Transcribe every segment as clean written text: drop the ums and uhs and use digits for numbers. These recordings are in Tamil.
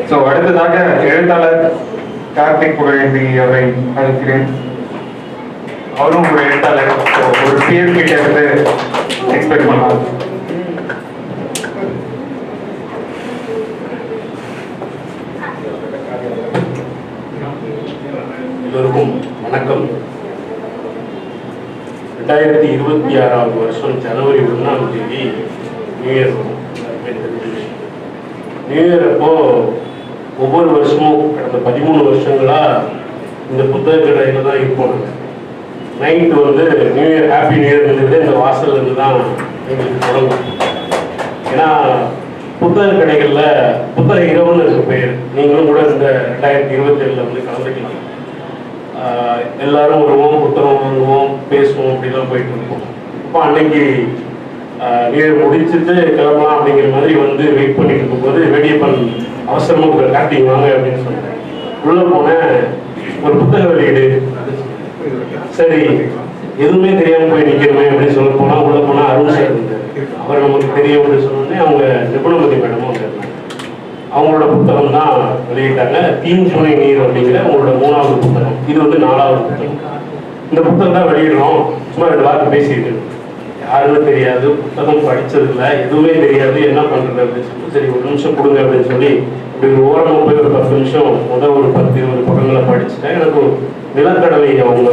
ஸோ அடுத்ததாக எழுத்தாளர் கார்த்திக் புகழேந்தி அவரை அழைக்கிறேன். அவரும் ஒரு எழுத்தாளர். ஒரு பேர் கிட்ட இருந்து எக்ஸ்பெக்ட் பண்ணலாம். எல்லோருக்கும் வணக்கம். 2026 வருஷம் ஜனவரி 1ஆம் தேதி நியூ இயர். நியூ இயர் அப்போ ஒவ்வொரு வருஷமும் கடந்த 13 வருஷங்களா இந்த புத்தக கடையில தான் இருப்போம். நைட்டு வந்து நியூ இயர் ஹாப்பி நியூ இயர்ங்கிறது இந்த வாசல்ல இருந்து தான் எங்களுக்கு தொடங்கும். ஏன்னா புத்தக கடைகளில் புத்தக இரவுன்னு இருக்கு பெயர். நீங்களும் கூட இந்த 2027 வந்து கலந்துக்கலாம். எல்லாரும் வருவோம், புத்தகம் வாங்குவோம், பேசுவோம், அப்படிலாம் போயிட்டு இருக்கோம். அப்போ அன்னைக்கு நியூ இயர் முடிச்சுட்டு கிளம்பலாம் அப்படிங்கிற மாதிரி வந்து வெயிட் பண்ணிட்டு இருக்கும்போது வேடியப்பன் அவசரமாக காட்டிங் வாங்க அப்படின்னு சொன்னேன். உள்ள போனேன், ஒரு புத்தக வெளியீடு. சரி, எதுவுமே தெரியாம போய் நிற்கிறோமே அப்படின்னு சொல்ல போனா உள்ள போனா அருண் சார் இருந்தார். அவர் நமக்கு தெரியும் அப்படின்னு சொன்னோடனே அவங்க நிபுணமதி மேடமும் இருந்தாங்க. அவங்களோட புத்தகம் தான் வெளியிட்டாங்க. தீம் துணை நீர் அப்படிங்கிற அவங்களோட 3வது புத்தகம். இது வந்து 4வது புத்தகம். இந்த புத்தகம் தான் வெளியிடுறோம். சும்மா 2 வார்த்தை பேசிட்டு யாருமே தெரியாது, புத்தகம் படிச்சதில்லை, எதுவுமே தெரியாது, என்ன பண்றது அப்படின்னு சொல்லி சரி ஒரு நிமிஷம் கொடுங்க அப்படின்னு சொல்லி இப்படி ஓரமாக போய் ஒரு 10 நிமிஷம் முதல் ஒரு 10-20 பக்கங்களை படிச்சுட்டேன். எனக்கு ஒரு நிலக்கடலை அவங்க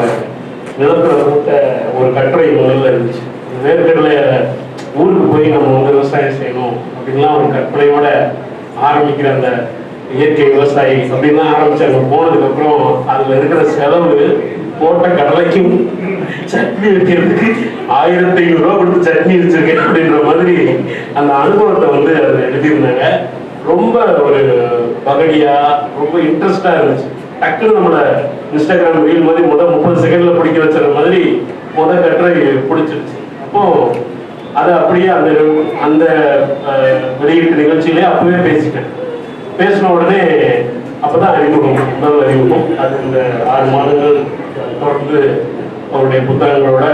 நிலக்கடலை போட்ட ஒரு கட்டுரை முதல்ல இருந்துச்சு. வேர்க்கடலை ஊருக்கு போய் நம்ம வந்து விவசாயம் செய்யணும் அப்படின்லாம் ஒரு கற்பனையோட ஆரம்பிக்கிற அந்த இயற்கை விவசாயி அப்படின்லாம் ஆரம்பிச்சாங்க. போனதுக்கு அப்புறம் அதுல இருக்கிற செலவு போட்ட கடலைக்கும் சட்னி வைக்கிறதுக்கு 1500 ரூபா கொடுத்து சட்னி வச்சிருக்கேன் அப்படின்ற மாதிரி அந்த அனுபவத்தை வந்து அதில் எழுதியிருந்தாங்க. ரொம்ப ஒரு பகடியா ரொம்ப இன்ட்ரெஸ்டா இருந்துச்சு. டக்குன்னு நம்மள இன்ஸ்டாகிராம் ரீல் மாதிரி 30 செகண்ட்ல பிடிக்க வச்சுற மாதிரி கட்டுரை பிடிச்சிருச்சு. அப்போ அதை அப்படியே அந்த அந்த வெளியீட்டு நிகழ்ச்சியிலே அப்பவே பேசிட்டேன். பேசின உடனே அப்பதான் அறிமுகம், முதல் அறிமுகம். அது இந்த 6 மாதங்கள் தொடர்ந்து அவருடைய புத்தகங்களோட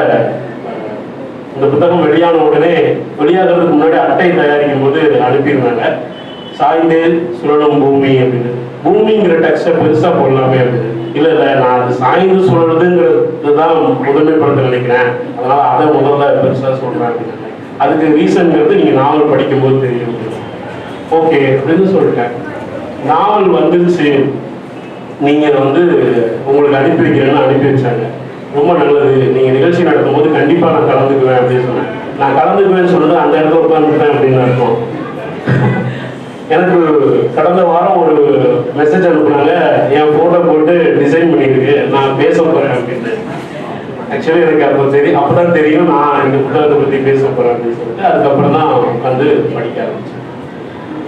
இந்த புத்தகம் வெளியான உடனே வெளியாகிறதுக்கு முன்னாடி அட்டை தயாரிக்கும் போது அனுப்பியிருந்தாங்க. சாய்ந்தே சுழலும் பூமி அப்படின்னு. பூமிங்கிற டெக்ஸ்டை பெருசா போடலாமே அப்படின்னு. இல்ல நான் அது சாய்ந்து சுழலுதுங்கிறது தான் முதன்மைப்படுத்த நினைக்கிறேன், அதனால அதை முதல்ல பெருசா சொல்றேன் அப்படின்னு. அதுக்கு ரீசன்ங்கிறது நீங்க நாவல் படிக்கும் போது தெரியும். ஓகே அப்படின்னு சொல்லிட்டேன். நாவல் வந்துருச்சு, நீங்க வந்து உங்களுக்கு அனுப்பி வைக்கிறேன்னு அனுப்பி வச்சாங்க. ரொம்ப நல்லது, நீங்க நிகழ்ச்சி நடத்தும் போது கண்டிப்பா நான் கலந்துக்குவேன் அப்படின்னு சொன்னேன். நான் கலந்துக்குவேன்னு சொன்னது அந்த இடத்துல உட்காந்துட்டேன் அப்படின்னு அர்த்தம். எனக்கு கடந்த வாரம் ஒரு மெசேஜ் அனுப்புனாங்க, என் போட்டோ போட்டு டிசைன் பண்ணியிருக்கு, நான் பேச போறேன் அப்படின்னு. ஆக்சுவலி எனக்கு அப்பதான் தெரியும் நான் இந்த புத்தகத்தை பத்தி பேச போறேன் அப்படின்னு சொல்லிட்டு அதுக்கப்புறம் தான் உட்காந்து படிக்க ஆரம்பிச்சேன்.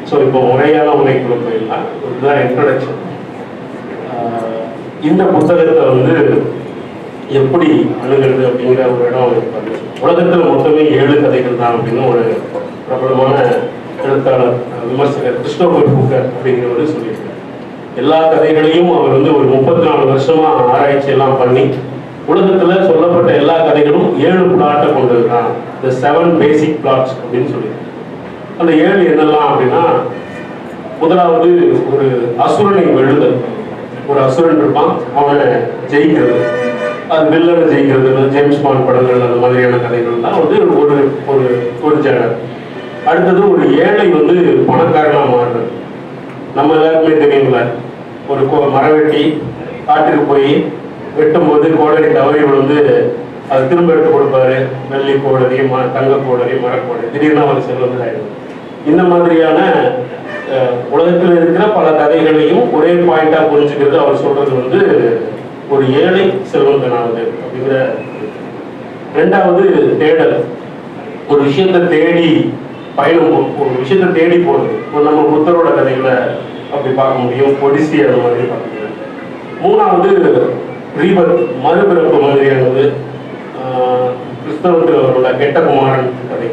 ஸோ இப்போ முறையான உரைக்குள்ள போயிடலாம். இதுதான் இன்ட்ரோடக்ஷன். இந்த புத்தகத்தை வந்து எப்படி அணுகிறது அப்படிங்கிற ஒரு இடம் இருப்பாங்க. உலகத்தில் மொத்தமே 7 கதைகள் தான் அப்படின்னு ஒரு பிரபலமான எழுத்தாளர் விமர்சகர் கிறிஸ்டோபர் புக்கர் அப்படிங்கிறவர் சொல்லியிருக்காரு. எல்லா கதைகளையும் அவர் வந்து ஒரு 34 வருஷமா ஆராய்ச்சி எல்லாம் பண்ணி உலகத்துல சொல்லப்பட்ட எல்லா கதைகளும் 7 பிளாட்டை கொண்டிருக்கான். இந்த 7 பேசிக் பிளாட்ஸ் அப்படின்னு சொல்லியிருக்காரு. அந்த 7 என்னெல்லாம் அப்படின்னா, முதலாவது ஒரு அசுரனை வெல்லுதல். ஒரு அசுரன் இருப்பான், அவனை ஜெயிக்கிறது, அது வில்லனை ஜெயிக்கிறது. ஜேம்ஸ் பாண்ட் படங்கள் அந்த மாதிரியான கதைகள் தான் வந்து ஒரு ஒரு ஒரு ஜேனர். அடுத்தது ஒரு ஏழை வந்து பணக்காரனா மாறுறது. நம்ம எல்லாருக்குமே தெரியுங்கள, ஒரு மரவெட்டி காட்டுக்கு போய் வெட்டும்போது கோடரி தவறி விழுந்து அது திரும்ப எடுத்து கொடுப்பாரு. வெள்ளி கோடரி, தங்க கோடரி, மரக்கோடரி, திடீர்னு அவர் செல்வந்தாயிடும். இந்த மாதிரியான உலகத்தில் இருக்கிற பல கதைகளையும் ஒரே பாயிண்டா புரிஞ்சுக்கிறது அவர் சொல்றது வந்து ஒரு ஏழை செல்வந்தனாவது அப்படிங்கிற. 2வது தேடல். ஒரு விஷயத்தை தேடி பயணம், ஒரு விஷயத்தை தேடி போறது. நம்ம புத்தரோட கதைகளை அப்படி பார்க்க முடியும், ஒடிசி அது மாதிரி பார்க்க முடியும். 3வது ரீபத், மறுபிறப்பு மாதிரியானது. கிறிஸ்தவத்தில் அவரோட கெட்ட குமாரன் கதை.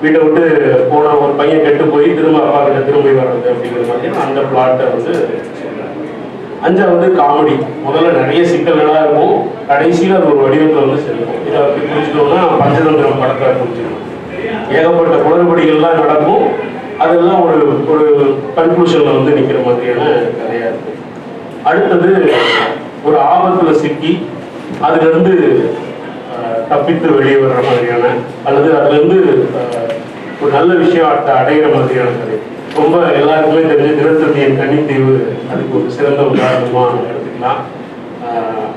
வீட்டை விட்டு போன ஒரு பையன் கெட்டு போய் திரும்ப அப்பா கிட்ட திரும்பி வர்றது அப்படிங்கிற மாதிரி அந்த பிளாட்டை வந்து. 5வது காமெடி. முதல்ல நிறைய சிக்கல்களாக இருக்கும், கடைசியில் அது ஒரு வடிவத்தில் வந்து செல்லும். இதை அப்படி புரிஞ்சுட்டோம்னா பஞ்சதந்திரம் படத்தை புரிஞ்சுக்கணும். ஏகப்பட்ட குளறுபடிகள்லாம் நடக்கும், அதெல்லாம் ஒரு ஒரு கன்க்ளூஷன்ல வந்து நிக்கிற மாதிரியான கதையா இருக்கு. அடுத்தது ஒரு ஆபத்துல சிக்கி அதுல இருந்து தப்பித்து வெளியே வர்ற மாதிரியான அல்லது அதுல இருந்து ஒரு நல்ல விஷயம் அடையிற மாதிரியான கதை. ரொம்ப எல்லாருக்குமே தெரிஞ்ச தினத்தந்தியின் கன்னித்தீவு அதுக்கு ஒரு சிறந்த உதாரணமா எடுத்துக்கலாம்.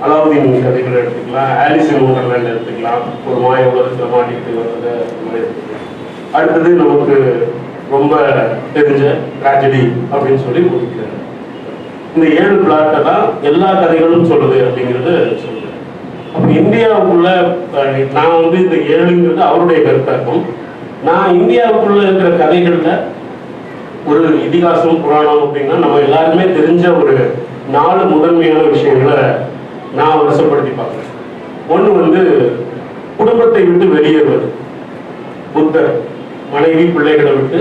அலாவுதீன் கதைகளை எடுத்துக்கலாம், ஆலிஸ் இன் வண்டர்லேண்ட் எடுத்துக்கலாம், ஒரு மாய உலகத்துல மாட்டிக்கிட்டு வர்றத எடுத்துக்கலாம். அடுத்தது நமக்கு ரொம்ப தெரிஞ்ச ட்ராஜடி அப்படின்னு சொல்லி கொடுக்கிறார். இந்த 7 பிளாட்டை தான் எல்லா கதைகளும் சொல்லுது அப்படிங்கிறது சொல்லுது. அப்போ இந்தியாவுக்குள்ள நான் வந்து இந்த 7ங்கிறது அவருடைய கருத்தாக்கும். நான் இந்தியாவுக்குள்ள இருக்கிற கதைகள்ல ஒரு இதிகாசம் புராணம் அப்படின்னா நம்ம எல்லாருமே தெரிஞ்ச ஒரு 4 முதன்மையான விஷயங்களை நான் வருஷப்படுத்தி பார்க்குறேன். ஒன்று வந்து குடும்பத்தை விட்டு வெளியேறுவது. புத்தர் மனைவி பிள்ளைகளை விட்டு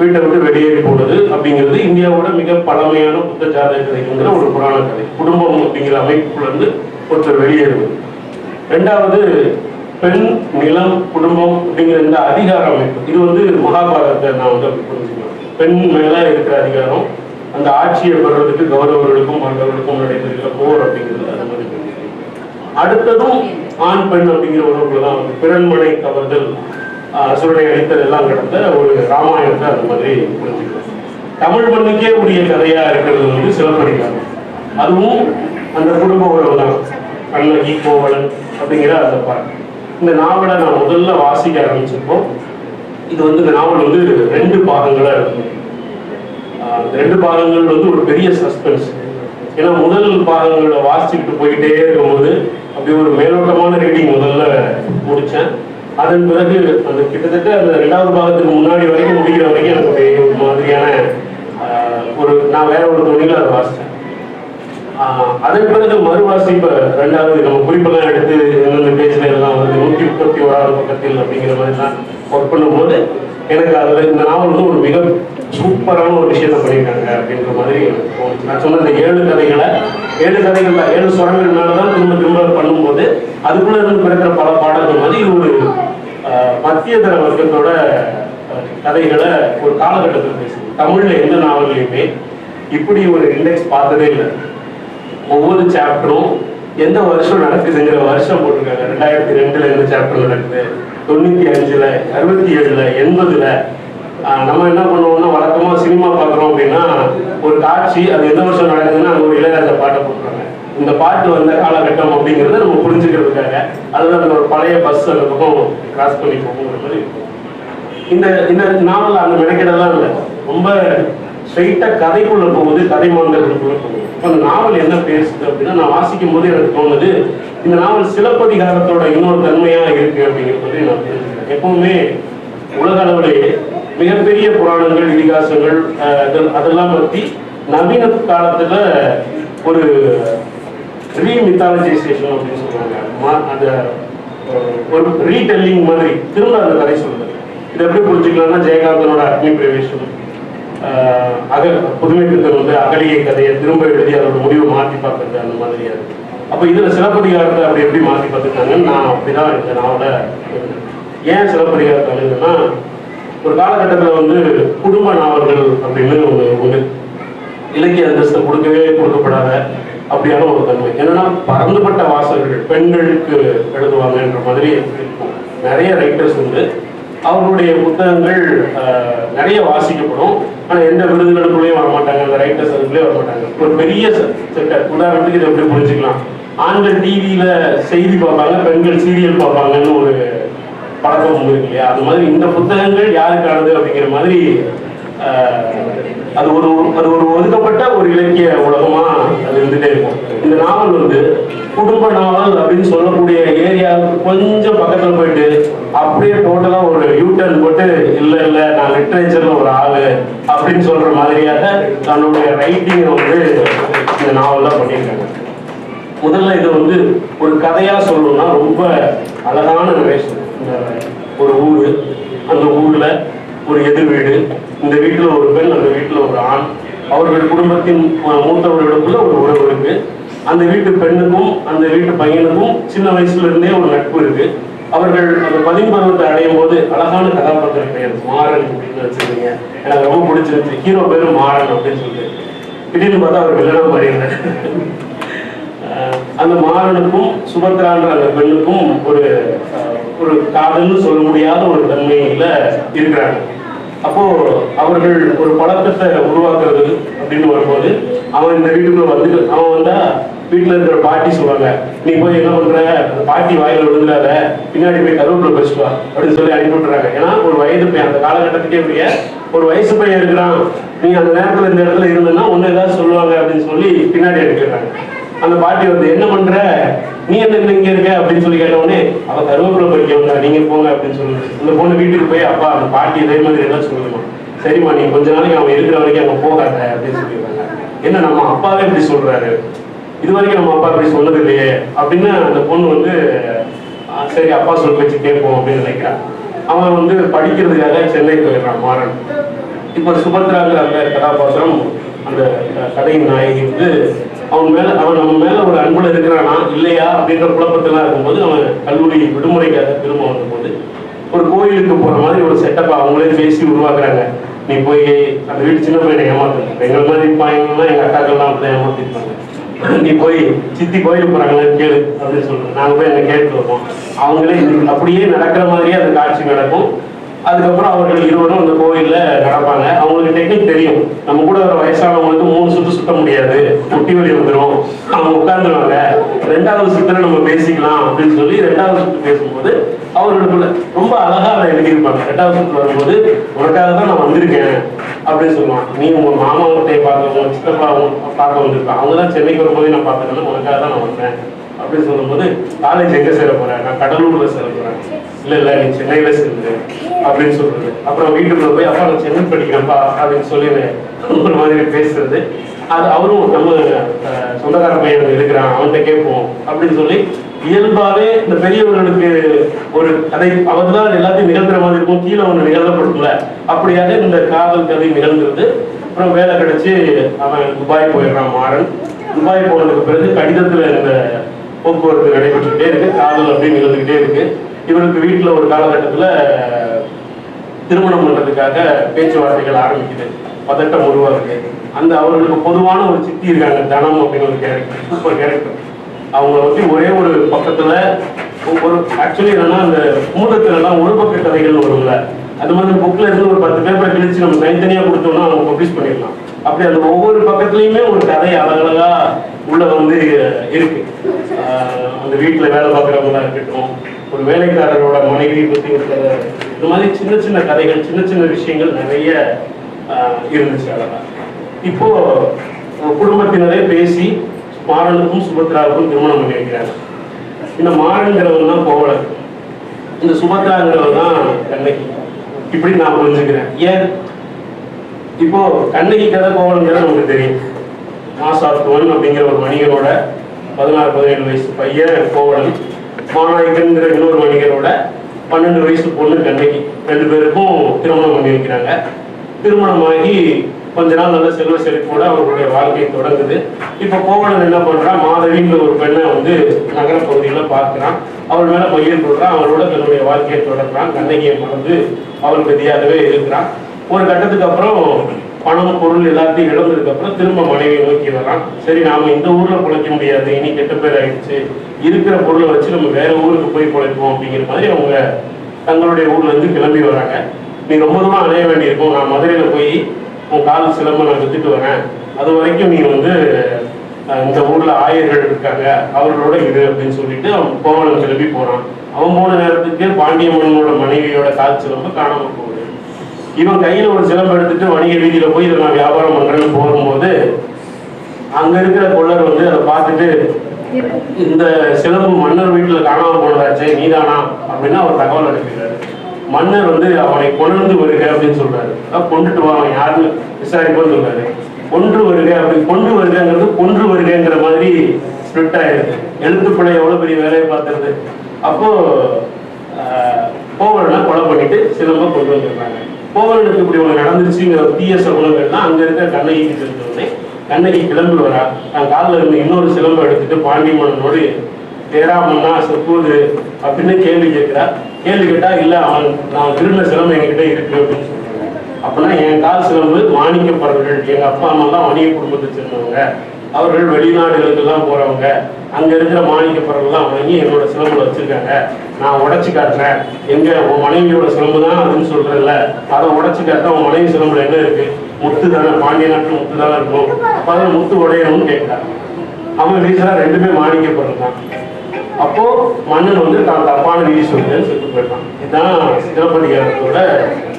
வீட்டை விட்டு வெளியேறி போனது அப்படிங்கிறது இந்தியாவோட மிக பழமையான புத்த ஜாதக கதைங்கிற ஒரு புராண கதை. குடும்பம் அப்படிங்கிற அமைப்புக்குள்ள இருந்து ஒருத்தர் வெளியேறுவது. 2வது பெண், நிலம், குடும்பம் அப்படிங்கிற இந்த அதிகார அமைப்பு. இது வந்து மகாபாரதத்தை நான் வந்து அப்படி புரிஞ்சுக்கலாம். பெண் மேல இருக்கிற அதிகாரம், அந்த ஆட்சியை பெறுறதுக்கு கௌரவர்களுக்கும் பாண்டவர்களுக்கும் நடைபெறுகிற போர் அப்படிங்கிறது அந்த மாதிரி. அடுத்ததும் ஆண் பெண் அப்படிங்கிற உறவுக்குள்ளதான் வந்து பிறன்மனை கவர்தல், அசுரனை அழித்தல் எல்லாம் கடந்த ஒரு ராமாயணத்தை அந்த மாதிரி புரிஞ்சுக்கலாம். தமிழ் மண்ணுக்கே உரிய கதையா இருக்கிறது வந்து சிலப்பதிகாரம். அதுவும் அந்த குடும்ப உறவு தான். கண்ணகி, கோவலன் அப்படிங்கிற அந்த பாட்டு. இந்த நாவலை நான் முதல்ல வாசிக்க ஆரம்பிச்சப்போ இது வந்து இந்த நாவல் வந்து 2 பாகங்களா இருக்கும். 2 பாகங்கள் வந்து ஒரு பெரிய சஸ்பென்ஸ். ஏன்னா முதல் பாகங்களை வாசிச்சுக்கிட்டு போயிட்டே இருக்கும்போது அப்படி ஒரு மேலோட்டமான ரீடிங் முதல்ல முடிச்சேன். அதன் பிறகு அந்த கிட்டத்தட்ட அந்த 2வது பாகத்துக்கு முன்னாடி வரைக்கும் முடிக்கிற வரைக்கும் எனக்கு ஒரு மாதிரியான ஒரு நான் வேற ஒரு தொழில அதை வாசித்தேன். அதன் பிறகு மறுவாசி இப்ப 2வது நம்ம குறிப்பெல்லாம் எடுத்து எந்தெந்த பேஜ்ல எல்லாம் வந்து 131வது பக்கத்தில் அப்படிங்கிற மாதிரிலாம் ஒர்க் பண்ணும்போது எனக்கு அதுல இந்த நாவல் வந்து ஒரு மிக சூப்பரான ஒரு விஷயத்த பண்ணியிருக்காங்க அப்படின்ற மாதிரி நான் சொன்ன இந்த 7 கதைகளை 7 கதைகள்ல 7 சுரங்கள் மேலதான் திரும்ப பண்ணும்போது அதுக்குள்ள இருந்து பிறக்கிற பல பாடல்கள் மாதிரி இது ஒரு மத்தியதர வர்க்கத்தோட கதைகளை ஒரு காலகட்டத்தில் பேசுது. தமிழ்ல எந்த நாவல்லையுமே இப்படி ஒரு இண்டெக்ஸ் பார்த்ததே இல்லை. ஒவ்வொரு சாப்டரும் எந்த வருஷம் நடக்குதுங்கிற வருஷம் போட்டிருக்காங்க. 2002 எந்த சாப்டர் நடக்குது, 95ல, 67ல, 80ல. நம்ம என்ன பண்ணுவோம்னா வழக்கமா சினிமா பார்க்குறோம் அப்படின்னா ஒரு காட்சி அது எந்த வருஷம் நடக்குதுன்னா அங்கே ஒரு இளையராஜா பாட்டை போட்டுருக்காங்க. இந்த பாட்டு வந்த காலகட்டம் அப்படிங்கிறத நம்ம புரிஞ்சுக்கிறதுக்காக அதுல அந்த ஒரு பழைய பஸ் அந்த பக்கம் கிராஸ் பண்ணி போகுங்கிற மாதிரி இருக்கும். இந்த இந்த நாவல் அந்த மெனக்கெடெல்லாம் இல்லை. ரொம்ப ஸ்ட்ரெயிட்டா கதைக்குள்ள போகுது, கதை மாந்தர்களுக்குள்ள போகுது. அந்த நாவல் என்ன பேசுது அப்படின்னா நான் வாசிக்கும் போது எனக்கு தோணுது இந்த நாவல் சிலப்பதிகாரத்தோட இன்னொரு தன்மையா இருக்கு அப்படிங்கிறது நான் புரிஞ்சுக்கிறேன். எப்பவுமே உலக அளவிலேயே மிகப்பெரிய புராணங்கள், இதிகாசங்கள் அதெல்லாம் பற்றி நவீன காலத்துல ஒரு ரீமித்தாலஜைசேஷன் அப்படின்னு சொல்றாங்க. அந்த ஒரு ரீடெல்லிங் மாதிரி திரும்ப அந்த கதை சொல்லுது. இது எப்படி புரிஞ்சுக்கலாம்னா ஜெயகாந்தனோட அக்னி பிரவேசம், புதுமைப்பித்தன் வந்து அகலிகை கதையை திரும்ப எழுதி அதோட முடிவை மாற்றி பார்க்கறது அந்த மாதிரியா இருக்கு. அப்ப இதுல சிலப்பதிகாரத்தை அப்படி எப்படி மாற்றி பார்த்துட்டாங்கன்னு நான் அப்படிதான் இந்த நாவலை ஏன் சிலப்பதிகாரத்தை எழுதுன்னா ஒரு காலகட்டத்தில் வந்து குடும்ப நாவல்கள் அப்படின்னு ஒன்று இலக்கிய அந்தஸ்தை கொடுக்கப்படாத அப்படியான ஒரு தன்மை. என்னன்னா பறந்துபட்ட வாசகர்கள் பெண்களுக்கு எழுதுவாங்கன்ற மாதிரி இருக்கும். நிறைய ரைட்டர்ஸ் உண்டு, அவர்களுடைய புத்தகங்கள் நிறைய வாசிக்கப்படும். ஆனால் எந்த விருதுகளுக்குள்ளேயும் வரமாட்டாங்க, அந்த ரைட்டர்ஸ் அதுக்குள்ளேயே வரமாட்டாங்க. ஒரு பெரிய செக்டர். உதாரணத்துக்கு இதை எப்படி புரிஞ்சுக்கலாம், ஆண்கள் டிவியில செய்தி பார்ப்பாங்க, பெண்கள் சீரியல் பார்ப்பாங்கன்னு ஒரு பழக்கம் இருக்கு இல்லையா? அது மாதிரி இந்த புத்தகங்கள் யாருக்கானது அப்படிங்கிற மாதிரி அது ஒரு ஒதுக்கப்பட்ட ஒரு இலக்கிய உலகமா அது இருந்துட்டே இருக்கும். இந்த நாவல் வந்து குடும்ப நாவல் அப்படின்னு சொல்லக்கூடிய ஏரியாவுக்கு கொஞ்சம் பக்கத்துல போயிட்டு அப்படியே டோட்டலா ஒரு யூட்டர்ன் போட்டு இல்ல நான் லிட்ரேச்சர்ல ஒரு ஆளு அப்படின்னு சொல்ற மாதிரியாக தன்னுடைய ரைட்டிங் வந்து இந்த நாவல் தான் பண்ணியிருக்காங்க. முதல்ல இது வந்து ஒரு கதையா சொல்லணும்னா ரொம்ப அழகான நரேஷன். ஒரு ஊரு, அந்த ஊர்ல ஒரு எதிர் வீடு, இந்த வீட்டுல ஒரு பெண், அந்த வீட்டுல ஒரு ஆண், அவர்கள் குடும்பத்தின் மூத்தவர்களுக்குள்ள ஒரு உறவு இருக்கு. அந்த வீட்டு பெண்ணுக்கும் அந்த வீட்டு பையனுக்கும் சின்ன வயசுல இருந்தே ஒரு நட்பு இருக்கு. அவர்கள் அந்த 10 பருவத்தை அடையும் போது அழகான கதாபாத்திர பெயர் மாறன் அப்படின்னு வச்சிருந்தீங்க. எனக்கு ரொம்ப பிடிச்சிருந்துச்சு. ஹீரோ பேரும் மாறன் அப்படின்னு சொல்லிட்டு திடீர்னு பார்த்தா அவர் வில்லனா மாறினார். அந்த மாறனுக்கும் சுபத்ரான்ற அந்த பெண்ணுக்கும் ஒரு காதல்னு சொல்ல முடியாத ஒரு தன்மையில இருக்கிறாங்க. அப்போ அவர்கள் ஒரு பழக்கத்தை உருவாக்குறது அப்படின்னு வரும்போது அவன் இந்த வீட்டுக்குள்ள வந்து அவன் வந்தா வீட்டுல இருக்கிற பாட்டி சொல்லுவாங்க, நீ போய் என்ன பண்ற, பாட்டி வாயில விழுந்துடாத, பின்னாடி போய் கருவேப்பிலை பறிச்சுட்டு வா அப்படின்னு சொல்லி அனுப்பி விட்டுறாங்க. ஏன்னா ஒரு வயது பையன், அந்த காலகட்டத்துக்கே உரிய ஒரு வயசு பையன் இருக்கிறான், நீ அந்த நேரத்துல இந்த இடத்துல இருந்தன்னா ஒன்னு ஏதாவது சொல்லுவாங்க அப்படின்னு சொல்லி பின்னாடி அனுப்பிடுறாங்க. அந்த பாட்டி வந்து என்ன பண்ற, நீ என்ன இங்க இருக்க அப்படின்னு சொல்லி கேட்டவுடனே அவ கருவேப்பிலை பறிக்க வந்தா, நீங்க போங்க அப்படின்னு சொல்லுங்க. அந்த பொண்ணு வீட்டுக்கு போய் அப்பா அந்த பாட்டி இதே மாதிரி ஏதாவது சொல்லுமா, சரிம்மா நீ கொஞ்ச நாளைக்கு அவன் இருக்கிற வரைக்கும் அங்க போகாத அப்படின்னு சொல்லிடுறாங்க. என்ன நம்ம அப்பாவே இப்படி சொல்றாரு, இது வரைக்கும் நம்ம அப்பா இப்படி சொன்னது இல்லையே அப்படின்னு அந்த பொண்ணு வந்து சரி அப்பா சொல்ல வச்சு கேட்போம் அப்படின்னு நினைக்கிறான். அவன் வந்து படிக்கிறதுக்காக சென்னை போயிடுறான் மாறன். இப்போ சுபத்ராங்கிற அந்த கதாபாத்திரம் அந்த கதையின் நாயகி வந்து அவன் நம்ம மேல ஒரு அன்புல இருக்கிறானா இல்லையா அப்படின்ற குழப்பத்தெல்லாம் இருக்கும்போது அவன் கல்லூரி விடுமுறைக்காக திரும்ப வந்தபோது ஒரு கோயிலுக்கு போற மாதிரி ஒரு செட்டப்பை அவங்களே பேசி உருவாக்குறாங்க. நீ போய் அந்த வீட்டு சின்ன பையனை ஏமாத்து, எங்களை மாதிரி பாயங்கள்லாம் எங்க அக்காக்கள்லாம் அப்படிதான் ஏமாத்திருப்பாங்க, நீ போய் சித்தி கோயிலுக்கு போறாங்கன்னு கேளு அப்படின்னு சொல்றோம். நாங்க போய் அங்க கேட்டு வருவோம். அவங்களே அப்படியே நடக்கிற மாதிரியே அந்த காட்சி நடக்கும். அதுக்கப்புறம் அவர்கள் இருவரும் அந்த கோயில்ல நடப்பாங்க. அவங்களுக்கு டெக்னிக் தெரியும், நம்ம கூட ஒரு வயசானவங்களுக்கு 3 சுத்து சுத்த முடியாது, முட்டி வலி வந்துடும், அவங்க உட்கார்ந்துருவாங்க, 2வது சுத்துல நம்ம பேசிக்கலாம் அப்படின்னு சொல்லி 2வது சுத்து பேசும்போது அவர்களுக்குள்ள ரொம்ப அழகா அதை எழுதியிருப்பாங்க. 2வது சுத்து வரும்போது உனக்காக தான் நான் வந்திருக்கேன் அப்படின்னு சொல்லுவான். நீ உங்க மாமாவட்டையை பார்க்க, உங்க சித்தப்பாவும் பார்க்க வந்திருப்பான், அவங்க தான் சென்னைக்கு வரும்போதே நான் பார்த்துருந்தேன், உனக்காக தான் நான் வந்தேன் அப்படின்னு சொல்லும்போது காலேஜ் எங்க சேர போறேன், நான் கடலூர்ல சேர போறேன், இல்ல நீ சென்னையில சேரு அப்படின்னு சொல்றது. அப்புறம் வீட்டுக்குள்ள போய் அப்பா நான் சென்னை படிக்கிறேன்ப்பா அப்படின்னு சொல்லி ஒரு மாதிரி பேசுறது. அது அவரும் நம்ம சொந்தக்கார பையன் இருக்கிறான் அவன்கிட்ட கேட்போம் அப்படின்னு சொல்லி இயல்பாவே இந்த பெரியவர்களுக்கு ஒரு கதை அவர் தான் எல்லாத்தையும் நிகழ்த்துற மாதிரி இருக்கும், கீழே ஒன்று நிகழ்த்தப்படும்ல, அப்படியாக இந்த காதல் கதை நிகழ்ந்துருது. அப்புறம் வேலை கிடைச்சு அவன் துபாய் போயிடுறான் மாறன். துபாய் போனதுக்கு பிறகு கடிதத்துல இந்த போக்குவரத்து நடைபெற்றுக்கிட்டே இருக்கு, காதல் அப்படின்னு நிகழ்ந்துகிட்டே இருக்கு. இவருக்கு வீட்டுல ஒரு காலகட்டத்துல திருமணம் பண்றதுக்காக பேச்சுவார்த்தைகள் ஆரம்பிக்குது, பதட்டம் உருவாகுது. அந்த அவர்களுக்கு பொதுவான ஒரு சித்தி இருக்காங்க, தனம் அப்படின்னு ஒரு கேரக்டர், சூப்பர் கேரக்டர். அவங்க வந்து ஒரே ஒரு பக்கத்துல ஒரு ஆக்சுவலி என்னன்னா அந்த மூலத்துல எல்லாம் ஒரு பக்க கதைகள் வரும்ல, அது மாதிரி புக்ல இருந்து ஒரு 10 பேப்பரை கிழிச்சு நம்ம தனித்தனியா கொடுத்தோம்னா அவங்க பப்ளிஷ் பண்ணிடலாம். அப்படி அந்த ஒவ்வொரு பக்கத்துலயுமே ஒரு கதை அழகழகா உள்ள வந்து இருக்கு. அந்த வீட்டுல வேலை பார்க்குறவங்களா இருக்கட்டும், ஒரு வேலைக்காரரோட மனைவி பத்தி இருக்கிற இந்த மாதிரி சின்ன சின்ன கதைகள், சின்ன சின்ன விஷயங்கள் நிறைய இருந்துச்சு அழகா. இப்போ குடும்பத்தினரே பேசி மாறனுக்கும் சுபத்ராவுக்கும் திருமணம் பண்ணி வைக்கிறாங்க. இந்த மாறன்கிறவன் தான் கோவலன், இந்த சுபத்ராங்கிறவன் தான் கண்ணகி. இப்படி நான் புரிஞ்சுக்கிறேன். ஏன் இப்போ கண்ணகி கதை கோவலங்கிறது நமக்கு தெரியும். மாசாத்துவன் அப்படிங்கிற ஒரு வணிகரோட 16-17 வயசு பையன் கோவலன், மாநாயகன்கிற இன்னொரு வணிகரோட 12 வயசு பொண்ணு கண்ணகி, 2 பேருக்கும் திருமணம் பண்ணி வைக்கிறாங்க. திருமணமாகி கொஞ்ச நாள் நல்ல செல்வ செழிப்போட அவர்களுடைய வாழ்க்கை தொடங்குது. இப்ப கோவலன் என்ன பண்றான், மாதவிங்கிற ஒரு பெண்ணை வந்து நகரப்பகுதியில பார்க்கிறான், அவள் மேல பையன் போடுறான், அவளோட தன்னுடைய வாழ்க்கையை தொடர்றான், கண்ணகியை மறந்து அவள் கதியாகவே இருக்கிறான். ஒரு கட்டத்துக்கு அப்புறம் பணம் பொருள் எல்லாத்தையும் இழந்ததுக்கு அப்புறம் திரும்ப மனைவியை நோக்கி வர்றான். சரி நாம இந்த ஊர்ல பிழைக்க முடியாது, இனி கெட்ட பேர் ஆயிடுச்சு, இருக்கிற பொருளை வச்சு நம்ம வேற ஊருக்கு போய் பிழைப்போம் அப்படிங்கிற மாதிரி அவங்க தங்களுடைய ஊர்ல இருந்து கிளம்பி வராங்க. நீ ரொம்ப தூரம் அலைய வேண்டியிருக்கும், நான் மதுரையில போய் உன் கால் சிலம்ப நான் வித்துட்டு வரேன், அது வரைக்கும் நீ வந்து இந்த ஊர்ல ஆயர்கள் இருக்காங்க அவர்களோட இரு அப்படின்னு சொல்லிட்டு அவன் கோவலன் கிளம்பி போறான். அவன் போன நேரத்துக்கு பாண்டிய மன்னனோட மனைவியோட கால் சிலம்பு காணாம போகுது. இவன் கையில ஒரு சிலம்பு எடுத்துட்டு வணிக வீதியில போய் இதை நான் வியாபாரம் பண்றேன்னு போகும்போது அங்க இருக்கிற கொள்ளர் வந்து அதை பார்த்துட்டு இந்த சிலம்பு மன்னர் வீட்டுல காணாம போனதாச்சே நீதானா அப்படின்னு அவர் தகவல் அனுப்பிடுறாரு. மன்னர் வந்து அவனை கொண்டு வருக அப்படின்னு சொல்றாரு. கொண்டுட்டு வா, அவன் யாருன்னு விசாரிப்போன்னு சொல்றாரு. கொன்று வருக அப்படி கொண்டு வருகிறது கொன்று வருகிற மாதிரி ஸ்பிரிட் ஆயிருக்கு. எழுத்துப்பிள்ளை எவ்வளவு பெரிய வேலையை பார்த்துருது. அப்போ கோவலனை கொலை பண்ணிட்டு சிலம்ப கொண்டு வந்துடுறாங்க. கோவலனுக்கு இப்படி ஒன்று நடந்துருச்சுங்கிற தீய சகுனங்கள்லாம் அங்க இருக்க கண்ணகிக்கு தெரிஞ்ச உடனே கண்ணகி கிளம்பி வரா. தன் காலில் இருந்து இன்னொரு சிலம்பை எடுத்துட்டு பாண்டிய மன்னனோடு ஏறாமன்னா செப்போது அப்படின்னு கேள்வி கேட்கிறா. கேள்வி கேட்டா இல்ல அவன் நான் திருடின சிலம்பு என்கிட்ட இருக்கு அப்படின்னு சொல்றாங்க. அப்படின்னா என் கால் சிலம்பு மாணிக்கப்பவர்கள், எங்க அப்பா அம்மாலாம் வணிக குடும்பத்தை சேர்ந்தவங்க, அவர்கள் வெளிநாடுகளுக்கு எல்லாம் போறவங்க, அங்க இருக்கிற மாணிக்கப்பவர்கள்லாம் வாங்கி என்னோட சிலம்புல வச்சிருக்காங்க, நான் உடைச்சு காட்டுறேன். எங்க உன் மனைவியோட சிலம்பு தான் அதுன்னு சொல்றேன்ல, அதை உடைச்சு காட்ட உன் மனைவி சிலம்புல என்ன இருக்கு? முத்து தானே, பாண்டிய நாட்டில் முத்து தானே இருக்கும், அப்ப அதில் முத்து உடையணும்னு கேட்கிறான். அவன் வீசுறா ரெண்டுமே மாணிக்கப்பவர்கள் தான். அப்போ மன்னன் வந்து தான் தப்பான நீதி சொல்லுன்னு செத்து போயிட்டான். இதுதான் சிலப்பதிகாரத்தோட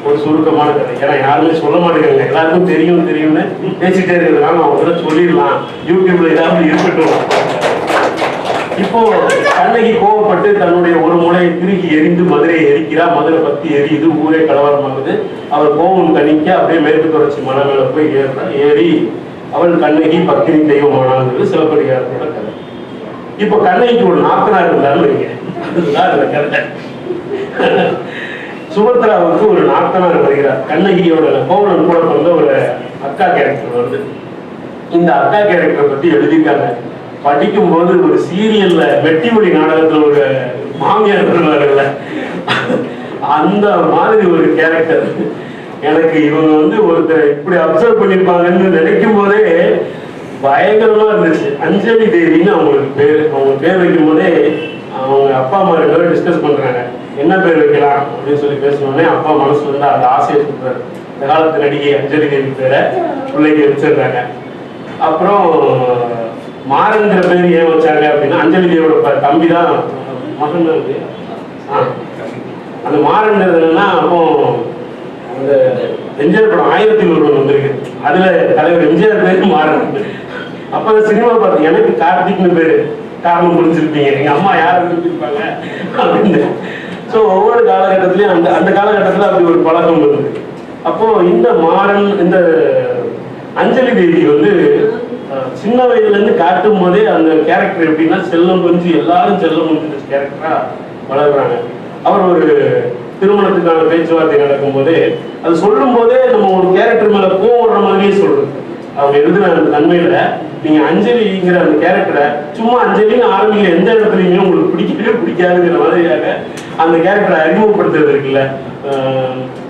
ஒரு சுருக்கமான கதை. ஏன்னா யாருமே சொல்ல மாட்டேங்கிறாங்க, எல்லாருக்கும் தெரியும்னு பேசிட்டே இருக்கிறதுனால நான் வந்து சொல்லிடலாம், யூடியூப்ல ஏதாவது இருக்கட்டும். இப்போ கண்ணகி கோவப்பட்டு தன்னுடைய ஒரு முளையை திருகி எரிந்து மதுரையை எரிக்கிறா. மதுரை பத்தி எரியுது, ஊரே கலவரமாகுது. அவர் கோவம் தணிக்க அப்படியே மேற்கு தொடர்ச்சி மலை மேல போய் ஏறி அவள் கண்ணகி பத்தினி தெய்வமானாங்கிறது சிலப்பதிகாரத்தோட கதை. இப்ப கண்ணகிக்கு ஒரு நாத்தனார் இருந்தாலும் வைங்க, அதுதான் இந்த கதை. சுபத்ராவுக்கு ஒரு நாத்தனார் வருகிறார். கண்ணகியோட கோவலன் கூட பிறந்த ஒரு அக்கா கேரக்டர் வருது. இந்த அக்கா கேரக்டரை பத்தி எழுதியிருக்காங்க. படிக்கும் போது ஒரு சீரியல்ல வெட்டிமொழி நாடகத்துல ஒரு மாமியார் வருவாங்கல்ல, அந்த மாதிரி ஒரு கேரக்டர். எனக்கு இவங்க வந்து ஒருத்தர் இப்படி அப்சர்வ் பண்ணிருப்பாங்கன்னு நினைக்கும் போதே பயங்கரமா இருந்துச்சு. அஞ்சலி தேவின்னு அவங்களுக்கு பேரு. அவங்க பேர் வைக்கும் போதே அவங்க அப்பா அம்மா ரெண்டு பேரும் டிஸ்கஸ் பண்றாங்க, என்ன பேர் வைக்கலாம் அப்படின்னு சொல்லி பேசினோடனே அப்பா மனசு வந்து அந்த ஆசையை சொல்றாரு. இந்த காலத்து நடிகை அஞ்சலி தேவி பேரை பிள்ளைக்கு வச்சிடுறாங்க. அப்புறம் மாறன்கிற பேர் ஏன் வச்சாங்க அப்படின்னா, அஞ்சலி தேவியோட தம்பி தான் மகன். அந்த மாறன்கிறது என்னன்னா, அப்போ அந்த எம்ஜிஆர் படம் 1001 வந்திருக்கு, அதுல தலைவர் எம்ஜிஆர் பேரு மாறன். அப்ப அந்த சினிமா பார்த்து எனக்கு கார்த்திக்னு பேரு, காரணம் புரிஞ்சிருப்பீங்க, எங்க அம்மா யார் இருந்திருப்பாங்க அப்படின்னு. ஸோ ஒவ்வொரு காலகட்டத்திலையும் அந்த காலகட்டத்தில் அப்படி ஒரு பழக்கம் இருந்தது. அப்போ இந்த மாறன், இந்த அஞ்சலி தேவி வந்து சின்ன வயதுல இருந்து காட்டும் போதே அந்த கேரக்டர் எப்படின்னா செல்லம் கொஞ்சம் எல்லாரும் செல்லம் கொஞ்சம் கேரக்டரா வளர்க்குறாங்க. அவர் ஒரு திருமணத்துக்கான பேச்சுவார்த்தை நடக்கும் போதே அது சொல்லும் போதே நம்ம ஒரு கேரக்டர் மேல கோவப்படுற மாதிரியே சொல்றது. அவங்க எழுதுன அந்த தன்மையில நீங்க அஞ்சலிங்கிற அந்த கேரக்டரை சும்மா அஞ்சலின்னு ஆரம்பிக்கிற எந்த இடத்துலையுமே உங்களுக்கு பிடிக்கவே பிடிக்காதுங்கிற மாதிரியாக அந்த கேரக்டரை அறிமுகப்படுத்துறது இருக்குல்ல.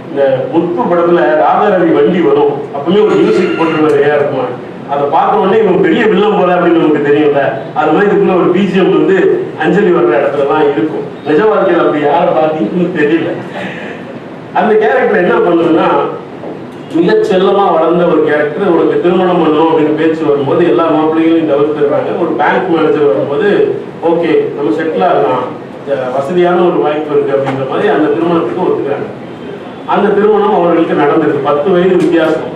இந்த முத்து படத்துல ராதாரவி வண்டி வரும், அப்பவுமே ஒரு மியூசிக் போட்டுருவாரு ஏஆர் ரஹ்மான். அதை பார்த்த உடனே இவங்க பெரிய வில்லம் போல அப்படின்னு நமக்கு தெரியும்ல. அது மாதிரி இதுக்குள்ள ஒரு பிஜிஎம் வந்து அஞ்சலி வர்ற இடத்துலதான் இருக்கும். நிஜ வாழ்க்கையில் அப்படி யாரை பார்த்தீங்கன்னு தெரியல. அந்த கேரக்டர் என்ன பண்ணுதுன்னா, மிக செல்லமா வளர்ந்த ஒரு கேரக்டர். உனக்கு திருமணம் பண்ணணும் அப்படின்னு பேச்சு வரும்போது எல்லா மாப்பிள்ளைகளையும் தவிர்த்துடுறாங்க. ஒரு பேங்க் மேனேஜர் வரும்போது ஓகே நம்ம செட்டில் ஆகலாம், வசதியான ஒரு வாய்ப்பு இருக்கு அப்படின்ற மாதிரி அந்த திருமணத்துக்கு ஒத்துக்கிறாங்க. அந்த திருமணம் அவர்களுக்கு நடந்திருக்கு. 10 வயது வித்தியாசம்.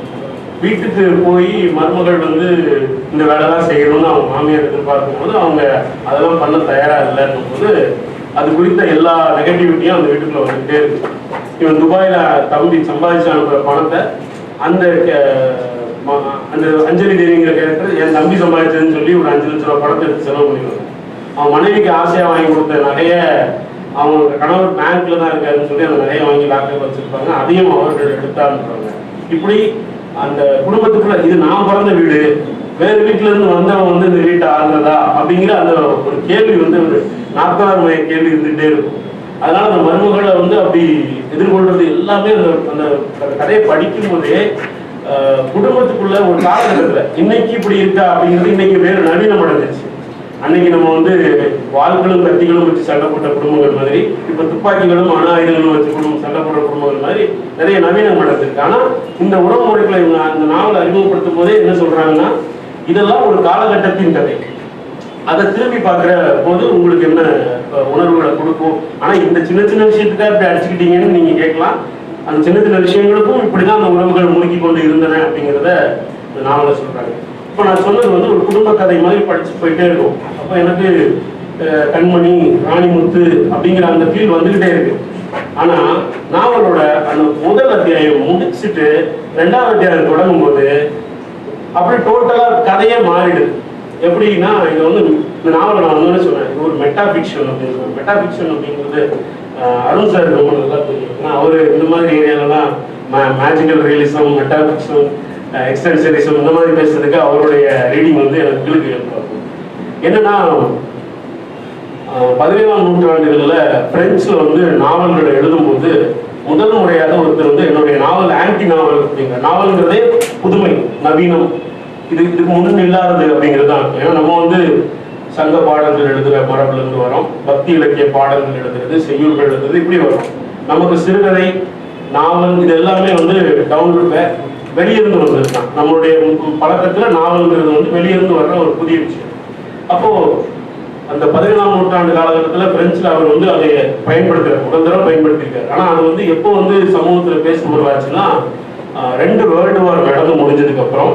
வீட்டுக்கு போய் மருமகள் வந்து இந்த வேலைதான் செய்யணும்னு அவங்க மாமியார் எதிர்பார்க்கும் போது அவங்க அதெல்லாம் பண்ண தயாரா இல்லைன்னும் போது அது குறித்த எல்லா நெகட்டிவிட்டியும் அந்த வீட்டுக்குள்ள வந்துட்டே இருக்கு. இவன் துபாயில தம்பி சம்பாதிச்சு அனுப்புற பணத்தை அந்த அந்த அஞ்சலி தேவிங்கிற கேரக்டர் என் தம்பி சம்பாதிச்சதுன்னு சொல்லி ஒரு 5 லட்ச ரூபா பணத்தை எடுத்து செலவு பண்ணிடுவாங்க. அவன் மனைவிக்கு ஆசையா வாங்கி கொடுத்த நகைய அவங்க கணவர் பேங்க்ல தான் இருக்காருன்னு சொல்லி அந்த நகையை வாங்கி லாக்கர் வச்சிருப்பாங்க. அதையும் அவர்கள் எடுத்தாருன்றாங்க. இப்படி அந்த குடும்பத்துக்குள்ள இது நான் பிறந்த வீடு, வேறு வீட்டுல இருந்து வந்தவன் வந்து இந்த வீட்டை ஆளுறதா அப்படிங்கிற அந்த ஒரு கேள்வி வந்து ஒரு 40 மைய கேள்வி இருந்துகிட்டே இருக்கும். அதனால அந்த மருமகளை வந்து அப்படி எதிர்கொள்றது எல்லாமே அந்த கதையை படிக்கும் போதே குடும்பத்துக்குள்ள ஒரு காலகட்டத்துல இன்னைக்கு இப்படி இருக்கா அப்படிங்கிறது இன்னைக்கு வேறு நவீனம் அடைஞ்சிருச்சு. அன்னைக்கு நம்ம வந்து வாள்களும் கத்திகளும் வச்சு சண்டை போட்ட குடும்பங்கள் மாதிரி இப்ப துப்பாக்கிகளும் அணு ஆயுதங்களும் வச்சு சண்டை போடுற குடும்பங்கள் மாதிரி நிறைய நவீனம் அடைஞ்சிருக்கு. ஆனா இந்த உறவு முறைகளை இவங்க அந்த நாவலை அறிமுகப்படுத்தும் போதே என்ன சொல்றாங்கன்னா, இதெல்லாம் ஒரு காலகட்டத்தின் கதை, அதை திரும்பி பார்க்குற போது உங்களுக்கு என்ன உணர்வுகளை கொடுக்கும். ஆனா இந்த சின்ன சின்ன விஷயத்துக்காக இப்படி அடிச்சுக்கிட்டீங்கன்னு நீங்க கேட்கலாம். அந்த சின்ன சின்ன விஷயங்களுக்கும் இப்படிதான் அந்த உறவுகள் முறுக்கி கொண்டு இருந்தன அப்படிங்கிறத இந்த நாவலை சொல்றாங்க. இப்போ நான் சொன்னது வந்து ஒரு குடும்ப கதை மாதிரி படிச்சு போயிட்டே இருக்கும். அப்போ எனக்கு கண்மணி, ராணிமுத்து அப்படிங்கிற அந்த ஃபீல் வந்துகிட்டே இருக்கு. ஆனா நாவலோட அந்த முதல் அத்தியாயம் முடிச்சுட்டு 2வது அத்தியாயம் தொடங்கும் போது அப்படி டோட்டலா கதையே மாறிடுது. எப்படின்னா இது வந்து இந்த நாவலை நான் வந்து சொன்னேன், இது ஒரு மெட்டாபிக்ஷன் அப்படின்னு சொல்லுவேன். மெட்டாபிக்ஷன் அப்படிங்கிறது அருண் சார் ரொம்ப நல்லா தெரியும். ஏன்னா அவரு இந்த மாதிரி ஏரியாலலாம் மேஜிக்கல் ரியலிசம், மெட்டாபிக்ஷன், எக்ஸ்டென்ஷனிசம் இந்த மாதிரி பேசுறதுக்கு அவருடைய ரீடிங் வந்து எனக்கு கிழக்கு எழுப்பாரு. என்னன்னா 17ஆம் நூற்றாண்டுகளில் பிரெஞ்சில் வந்து நாவல்களை எழுதும்போது முதல் முறையாக ஒருத்தர் வந்து என்னுடைய நாவல் ஆன்டி நாவல் அப்படிங்கிற நாவல்ங்கிறதே புதுமை நவீனம் இதுக்கு முன் இல்லாதது அப்படிங்கிறது தான். ஏன்னா நம்ம வந்து சங்க பாடல்கள் எழுதுகிற மரபுல இருந்து வரோம், பக்தி இலக்கிய பாடல்கள் எழுதுறது, செய்யுள்கள் எழுதுறது, இப்படி வரும். நமக்கு சிறுகதை நாவல் இது எல்லாமே வந்து டவுன்லோட் வெளியிருந்து வந்ததுதான். நம்மளுடைய பழக்கத்தில் நாவல்ங்கிறது வந்து வெளியிருந்து வர்ற ஒரு புதிய விஷயம். அப்போ அந்த 17ஆம் நூற்றாண்டு காலகட்டத்தில் பிரெஞ்சில் அவர் வந்து அதை பயன்படுத்துறாரு, முதல் தடவை பயன்படுத்தியிருக்காரு. ஆனால் அது வந்து எப்போ வந்து சமூகத்தில் பேசும்போது ஆச்சுன்னா 2 வேர்ல்டு வார் நடந்து முடிஞ்சதுக்கு அப்புறம்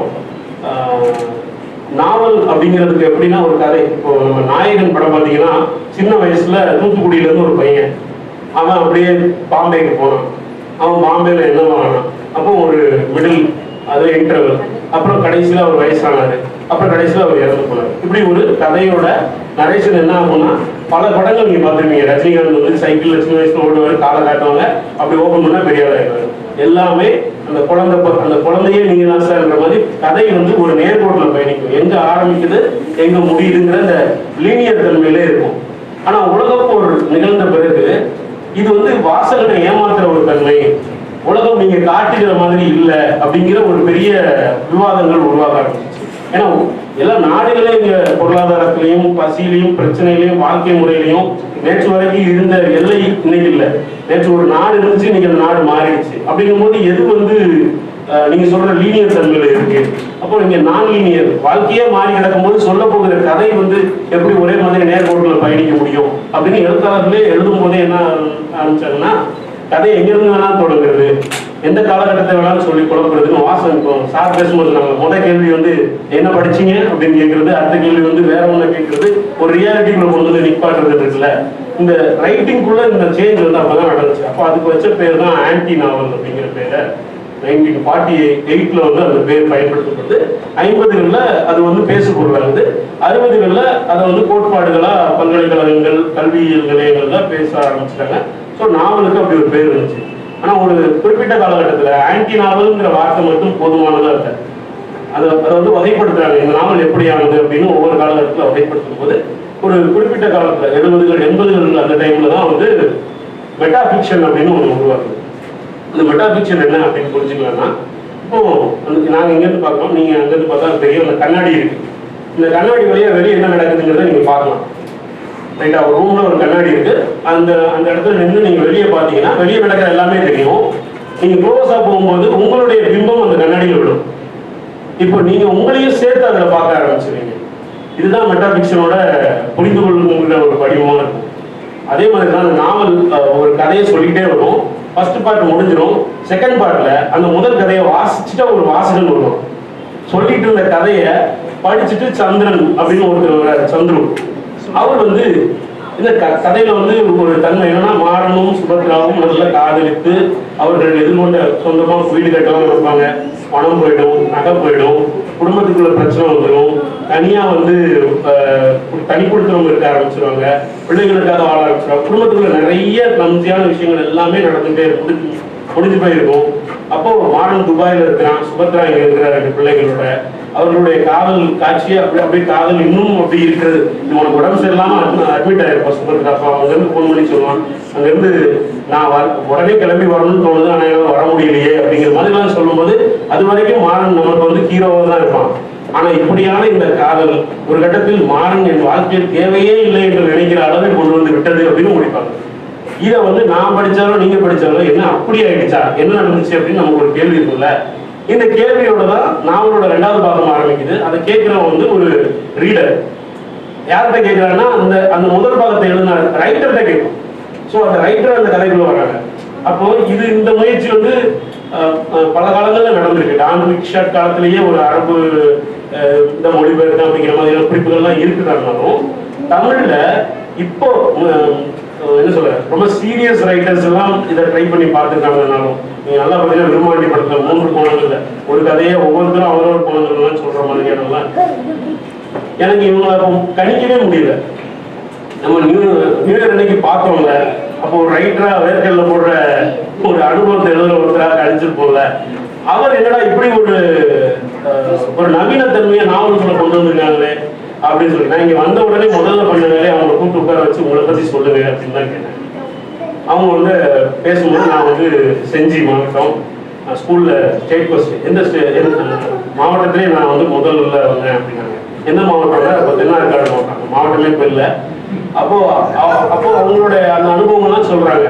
நாவல் அப்படிங்கிறதுக்கு எப்படின்னா ஒரு கதை. இப்போ நம்ம நாயகன் படம் பார்த்தீங்கன்னா சின்ன வயசுல தூத்துக்குடியிலேருந்து ஒரு பையன் அவன் அப்படியே பாம்பேக்கு போனான். அவன் பாம்பேல என்னவா ஆனான், அப்போ ஒரு மிடில் அது இன்டர்வல், அப்புறம் கடைசியில் அவர் வயசானாரு, அப்புறம் கடைசியில் அவர் இறந்து போனார். இப்படி ஒரு கதையோட நரேஷன் என்ன ஆகும்னா பல படங்கள் நீங்கள் பார்த்துருப்பீங்க. ரஜினிகாந்த் வந்து சைக்கிளில் சின்ன வயசுல ஓடுவார், காலை காட்டுவாங்க, அப்படி ஓப்பன் பண்ணால் பெரிய ஆளாயிருவார். எல்லாமே அந்த குழந்தையே நீங்க தான் சார்ன்ற மாதிரி கதை வந்து ஒரு நேர்கோட்டில் பயணிக்கும். எங்க ஆரம்பிக்குது எங்க முடியுதுங்கிற அந்த லீனியர் தன்மையிலே இருக்கும். ஆனா உலகப்போர் நிகழ்ந்த பிறகு இது வந்து வாசகனை ஏமாத்துற ஒரு தன்மை, உலகம் நீங்க காட்டுகிற மாதிரி இல்லை அப்படிங்கிற ஒரு பெரிய விவாதங்கள் உருவாக ஆரம்பிச்சு. ஏன்னா எல்லா நாடுகளே இங்க பொருளாதாரத்திலையும் பசியிலையும் பிரச்சனையிலையும் வாழ்க்கை முறையிலையும் நேற்று வரைக்கும் இருந்த எல்லை இன்னைக்கு இல்லை. நேற்று ஒரு நாடு இருந்துச்சு, இன்னைக்கு அந்த நாடு மாறிடுச்சு. அப்படிங்கும் போது எது வந்து நீங்க சொல்ற லீனியர் தன்மையில இருக்கு. அப்போ நீங்க நான் லீனியர் வாழ்க்கையே மாறி கிடக்கும் போது சொல்ல போகிற கதை வந்து எப்படி ஒரே மாதிரி நேர்கோட்டில் பயணிக்க முடியும் அப்படின்னு எழுத்தாளர்களே எழுதும் போதே என்ன ஆரம்பிச்சாங்கன்னா கதை எங்கிருந்து வேணாலும் தொடங்குறது, எந்த காலகட்டத்தை வேணாலும் சொல்லி குழப்பறதுன்னு வாசம். இப்போ சார் பேசும்போது நம்ம முதல் கேள்வி வந்து என்ன படிச்சீங்க அப்படின்னு கேட்கறது, அடுத்த கேள்வி வந்து வேற ஒன்று கேட்கறது, ஒரு ரியாலிட்டிக்குள்ள கொண்டு வந்து நிப்பாட்டுறது இருக்குல்ல. இந்த ரைட்டிங்குள்ள இந்த சேஞ்ச் வந்து அப்பதான் நடந்துச்சு. அப்போ அதுக்கு வச்ச பேர் தான் ஆன்டி நாவல் அப்படிங்கிற பேரை 1948 வந்து அந்த பேர் பயன்படுத்தப்படுது. 50களில் அது வந்து பேசு பொருளாகுது. 60களில் அதை வந்து கோட்பாடுகளா பல்கலைக்கழகங்கள் கல்வியியல் நிலையங்கள்ல பேச ஆரம்பிச்சிட்டாங்க. ஸோ நாவலுக்கு அப்படி ஒரு பேர் இருந்துச்சு. ஆனா ஒரு குறிப்பிட்ட காலகட்டத்தில் ஆன்டி நாவல்ங்கிற வார்த்தை மட்டும் போதுமானதா இருக்காது. அதை வந்து வகைப்படுத்துறாங்க. இந்த நாவல் எப்படியானது அப்படின்னு ஒவ்வொரு காலகட்டத்தில் வகைப்படுத்தும் போது ஒரு குறிப்பிட்ட காலத்தில் 70கள் 80கள் அந்த டைம்ல தான் வந்து மெட்டாஃபிக்ஷன் அப்படின்னு ஒன்று உருவாக்குது. இந்த மெட்டாஃபிக்ஷன் என்ன அப்படின்னு புரிஞ்சுக்கலாம்னா, இப்போ நாங்கள் இங்கேருந்து பார்க்கலாம், நீங்க அங்கேருந்து பார்த்தா தெரியும், அந்த கண்ணாடி இருக்கு. இந்த கண்ணாடி வழியா வெளியே என்ன நடக்குதுங்கிறத நீங்க பார்க்கலாம். ரைட்டா, ஒரு ரூம்ல ஒரு கண்ணாடி இருக்கு. அந்த அந்த இடத்துல நின்று நீங்க வெளியே பார்த்தீங்கன்னா வெளியே நடக்கிற எல்லாமே தெரியும். நீங்க க்ளோஸா போகும்போது உங்களுடைய பிம்பம் அந்த கண்ணாடியில் விடும். இப்போ நீங்க உங்களையும் சேர்த்து அதில் பார்க்க ஆரம்பிச்சிருவீங்க. இதுதான் மெட்டாஃபிக்ஷனோட புரிந்து கொள்ளுங்கிற ஒரு வடிவமா இருக்கும். அதே மாதிரி தான் அந்த நாவல் ஒரு கதையை சொல்லிக்கிட்டே வரும். ஃபர்ஸ்ட் பார்ட் முடிஞ்சிடும். செகண்ட் பார்ட்ல அந்த முதல் கதையை வாசிச்சுட்டா ஒரு வாசகன் வரும். சொல்லிட்டு இருந்த கதையை படிச்சுட்டு சந்திரன் அப்படின்னு ஒருத்தர் சந்துரு அவர் வந்து இந்த கதையில வந்து ஒரு தன்மை என்னன்னா, மாறனும் சுபத்ராவும் நல்ல காதலித்து அவர்கள் எதிர்கொண்ட சொந்தமா வீடு கட்டலாம் இருப்பாங்க. பணம் போயிடும், நகை போயிடும், குடும்பத்துக்குள்ள பிரச்சனை வந்துடும், தனியா வந்து தனி குடுத்தவங்க இருக்க ஆரம்பிச்சிருவாங்க, பிள்ளைகளுக்காக வாழ ஆரம்பிச்சிருவாங்க. குடும்பத்துக்குள்ள நிறைய நம்பிக்கையான விஷயங்கள் எல்லாமே நடந்துட்டே முடிஞ்சு போயிருக்கும். அப்போ மாறன் துபாயில இருக்கிறான், சுபத்ரா இங்க இருக்கிற 2 பிள்ளைகளோட அவர்களுடைய காதல் காட்சி அப்படியே காதல் இன்னும் அப்படி இருக்கிறது. உனக்கு உடம்பு சரியில்லாம அட்மிட் ஆயிருப்பா சுபத்ரா. அப்போ அங்கிருந்து போன் பண்ணி சொல்லுவான், அங்கிருந்து நான் உடனே கிளம்பி வரணும்னு தோணுது, ஆனா என்னால வர முடியலையே அப்படிங்கிற மாதிரிலாம் சொல்லும்போது அது வரைக்கும் மாறன் நமக்கு வந்து ஹீரோவா தான் இருப்பான். ஆனா இப்படியான இந்த காதல் ஒரு கட்டத்தில் மாறன் என் வாழ்க்கையில் தேவையே இல்லை என்று நினைக்கிற அளவில் கொண்டு வந்து விட்டது அப்படின்னு முடிப்பாங்க. இதை வந்து நான் படிச்சாலும் நீங்க படிச்சாலும் என்ன அப்படி ஆயிடுச்சா, என்ன நடந்துச்சு அப்படின்னு நமக்கு ஒரு கேள்வி இருக்குல்ல. இந்த கேள்வியோட தான் நாவலோட 2வது பாகம் ஆரம்பிக்குது. அதை கேட்கிறவன் வந்து ஒரு ரீடர். யார்கிட்ட கேட்கிறான்னா அந்த அந்த முதல் பாகத்தை எழுதின ரைட்டர்கிட்ட கேட்கும். ஸோ அந்த ரைட்டர் அந்த கதைக்குள்ள வராங்க. அப்போ இது இந்த முயற்சி வந்து பல காலங்களில் நடந்திருக்கு. டான் விக்ஷாட் காலத்திலேயே ஒரு அரபு இந்த மொழிபெயர்ப்பு அப்படிங்கிற மாதிரியான குறிப்புகள்லாம் இருக்குதானாலும் தமிழ்ல இப்போ என்ன சொல்ற ரொம்ப சீரியஸ் ரைட்டர்ஸ் எல்லாம் இதை ட்ரை பண்ணி பார்த்துருக்காங்கனாலும் நீங்க நல்லா பார்த்தீங்கன்னா விரும்மாண்டி படத்துல 3 கோணங்கள்ல ஒரு கதையை ஒவ்வொருத்தரும் அவரோட கோணங்கள்லாம் சொல்ற மாதிரியானலாம் எனக்கு இவங்களை கணிக்கவே முடியல. நம்ம நியூ இயர் அன்னைக்கு பார்த்தோம்ல, அப்போ ஒரு ரைட்டரா வேர்க்கல்ல போடுற ஒரு அனுபவத்தை எழுதுற ஒருத்தராக கழிச்சிருப்போம்ல, அவர் என்னடா இப்படி ஒரு நவீனத்தன்மையை நாவல்களை கொண்டு வந்திருக்காங்களே, அப்படின்னு சொல்லி நான் இங்கே வந்த உடனே முதல்ல பண்ண வேலையை அவங்களை கூப்பிட்டு உட்கார வச்சு உங்களை பற்றி சொல்லுங்க அப்படின்னு தான் கேட்டேன். அவங்க வந்து பேசும்போது நான் வந்து செஞ்சி மாவட்டம் ஸ்கூலில் ஸ்டேட் ஃபர்ஸ்ட் எந்த மாவட்டத்திலே நான் வந்து முதல்ல வந்தேன் அப்படின்னாங்க. எந்த மாவட்டம்னா இப்போ தென்னார்காடு மாவட்டம், மாவட்டமே இப்போ இல்லை. அப்போ அவங்களுடைய அந்த அனுபவங்கள்லாம் சொல்கிறாங்க.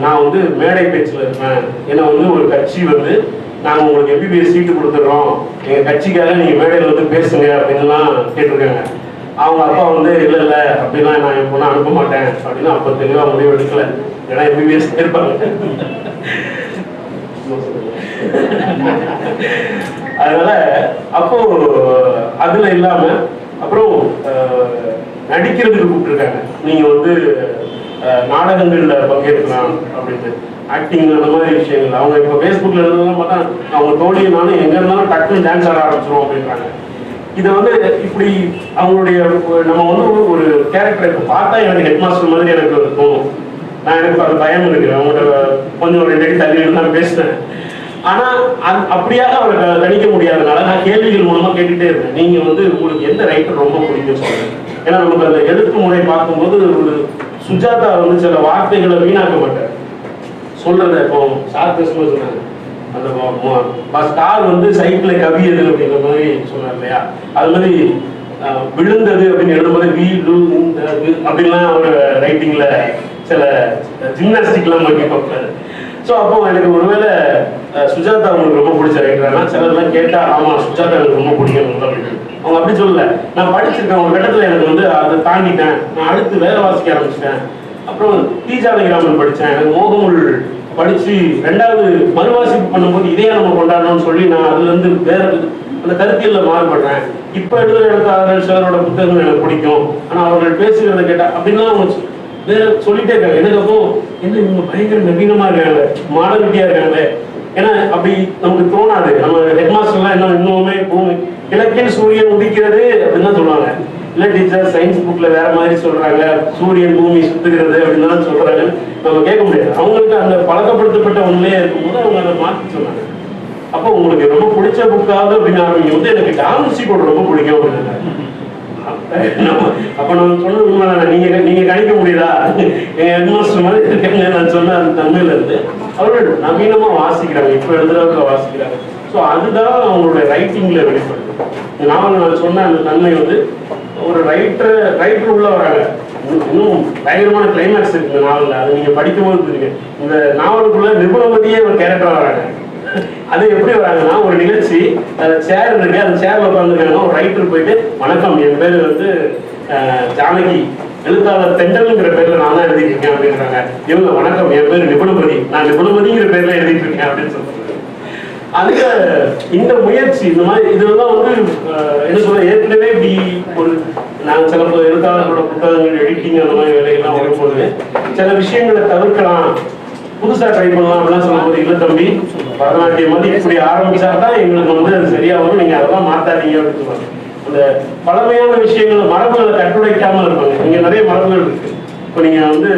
நான் வந்து மேடை பேச்சில் இருப்பேன், ஏன்னா வந்து ஒரு கட்சி வந்து நாங்கள் உங்களுக்கு எம்பிபிஎஸ் சீட்டு கொடுத்துட்றோம், எங்கள் கட்சிக்காக நீங்கள் மேடையில் வந்து பேசுங்க அப்படின்லாம் கேட்டிருக்காங்க. அவங்க அப்பா வந்து இல்லை அப்படிலாம் நான் என் பொண்ணை அனுப்ப மாட்டேன் அப்படின்னு அப்போ தெளிவாக முடிவு எடுக்கல, ஏன்னா எம்பிபிஎஸ் இருப்பாங்க. அதனால அப்போ அதுல இல்லாம அப்புறம் நடிக்கிறதுக்கு கூப்பிட்டுருக்காங்க, நீங்க வந்து நாடகங்கள்ல பங்கேற்கலாம் அப்படின்னு, ஆக்டிங் அந்த மாதிரி விஷயங்கள். அவங்க இப்போ ஃபேஸ்புக்ல இருந்ததெல்லாம் பார்த்தா அவங்க தோழி நானும் எங்க இருந்தாலும் டக்குன்னு டான்ஸ் ஆட ஆரம்பிச்சிடும் அப்படின்றாங்க. இதை வந்து இப்படி அவங்களுடைய நம்ம வந்து ஒரு கேரக்டரை இப்போ பார்த்தா எனக்கு ஹெட் மாஸ்டர் மாதிரி எனக்கு தோணும். நான் எனக்கு அது பயம் இருக்கு, அவங்கள்ட்ட கொஞ்சம் ஒரு ரெண்டு தள்ளி நான் பேசுனேன். ஆனா அப்படியாக அவரை கணிக்க முடியாதனால நான் கேள்விகள் மூலமா கேட்டுட்டே இருந்தேன். நீங்க வந்து உங்களுக்கு எந்த ரைட்டர் ரொம்ப பிடிக்கும் சொல்லுங்க. ஏன்னா நமக்கு அந்த எழுத்து முறை பார்க்கும்போது ஒரு சுஜாதா வந்து சில வார்த்தைகளை வீணாக்க மாட்டார் சொல்றத. இப்போ சார் பேசும்போது சொன்னாங்க அந்த ஸ்டார் வந்து சைக்கிளை கவியது அப்படிங்கிற மாதிரி சொன்னார் இல்லையா, அது மாதிரி விழுந்தது அப்படின்னு எழுதும்போது வீடு அப்படின்லாம் அவர் ரைட்டிங்ல சில ஜிம்னாஸ்டிக்லாம் பண்ணி பார்ப்பாரு. ஸோ அப்போ எனக்கு ஒருவேளை சுஜாதா அவங்களுக்கு ரொம்ப பிடிச்ச ரைட்டர்னா சிலர்லாம் கேட்டா ஆமா சுஜாதா எனக்கு ரொம்ப பிடிக்கும் அப்படின்னு. அவங்க அப்படி சொல்லல, நான் படிச்சிருக்கேன் ஒரு கட்டத்தில் எனக்கு வந்து அதை தாண்டிட்டேன், நான் அடுத்து வேலை வாசிக்க ஆரம்பிச்சிட்டேன். அப்புறம் டி ஜானகிராமன் படித்தேன், எனக்கு மோகமுள் படித்து ரெண்டாவது மறுவாசிப்பு பண்ணும்போது இதையே நம்ம கொண்டாடணும்னு சொல்லி நான் அதுல இருந்து வேற அந்த கருத்தியல்ல மாறுபடுறேன். இப்ப எழுதுற எழுத்தாளர்கள் சிலரோட புத்தகங்கள் எனக்கு பிடிக்கும், ஆனா அவர்கள் பேசுகிறத கேட்டா அப்படின்லாம் அவங்க வேற சொல்லிட்டே இருக்காங்க. எனக்கு அப்போ என்ன இவங்க பயங்கர நவீனமா இருக்காங்க, மாடர்னிட்டியா இருக்காங்க. ஏன்னா அப்படி நமக்கு தோணாது. நம்ம ஹெட் மாஸ்டர்லாம் என்ன இன்னுமே கிழக்கின் சூரியன் உதிக்கிறது அப்படின்னு தான் சொல்லுவாங்க. இல்ல டீச்சர் சயின்ஸ் புக்ல வேற மாதிரி சொல்றாங்க, சூரியன் பூமி சுத்துகிறது அப்படின்னு தான் சொல்றாங்க. நம்ம கேட்க முடியாது. அவங்களுக்கு அந்த பழக்கப்படுத்தப்பட்ட ஒன்றிலே இருக்கும்போது அவங்க அதை மாற்றி சொன்னாங்க. அப்போ உங்களுக்கு ரொம்ப பிடிச்ச புக்காவது அப்படின்னு ஆரம்பிக்கும் போது எனக்கு டான்சி கூட ரொம்ப பிடிக்கும் அப்படின்னு. அப்ப நான் சொன்னது நீங்க கணிக்க முடியுதா, எங்க ஹெட்மாஸ்டர் மாதிரி இருக்காங்க நான் சொன்ன அந்த தன்மையில இருந்து அவர்கள் நவீனமா வாசிக்கிறாங்க, இப்ப எழுதுறவங்க வாசிக்கிறாங்க. ஸோ அதுதான் அவங்களுடைய ரைட்டிங்ல வெளிப்படுது. இந்த நாவல் நான் சொன்ன அந்த தன்மை வந்து ஒரு ரைட்டர் உள்ள வராங்க. இன்னும் பயங்கரமான கிளைமேக்ஸ் இருக்கு இந்த நாவல்ல, அது நீங்க படிக்கும்போது தெரியுங்க. இந்த நாவலுக்குள்ள நிபுணமதியே ஒரு கேரக்டரா வராங்க. அது எப்படி வராங்கன்னா, ஒரு நிகழ்ச்சி சேர் இருக்கு, அந்த சேர்ல உட்காந்துருக்காங்க. ஒரு ரைட்டர் போயிட்டு வணக்கம், என் பேரு வந்து ஜானகி, எழுத்தாளர் தெண்டல்ங்கிற பேர்ல நான் தான் எழுதிட்டு இருக்கேன் அப்படின்றாங்க. இவங்க வணக்கம், என் பேரு நிபுணமதி, நான் நிபுணமதிங்கிற பேர்ல எழுதிட்டு இருக்கேன் அப்படின்னு சொல்றாங்க. அந்த இந்த முயற்சி இந்த மாதிரி இதெல்லாம் வந்து என்ன சொல்ற, ஏற்கனவே இப்படி ஒரு நாங்கள் சில எழுத்தாளர்களோட புத்தகங்கள் எடிட்டிங் அந்த மாதிரி வேலைகள்லாம் வரும்போது சில விஷயங்களை தவிர்க்கலாம், புதுசா ட்ரை பண்ணலாம் அப்படிலாம் சொல்லும்போது, இல்லை தம்பி பரதநாட்டியம் மாதிரி இப்படி ஆரம்பிச்சா தான் எங்களுக்கு வந்து அது சரியா வரும், நீங்க அதெல்லாம் மாத்தாதீங்க அப்படின்னு சொல்லுவாங்க. அந்த பழமையான விஷயங்கள் மரபுகளை கட்டுடைக்காம இருப்பாங்க. இங்க நிறைய மரபுகள் இருக்கு. இப்போ நீங்க வந்து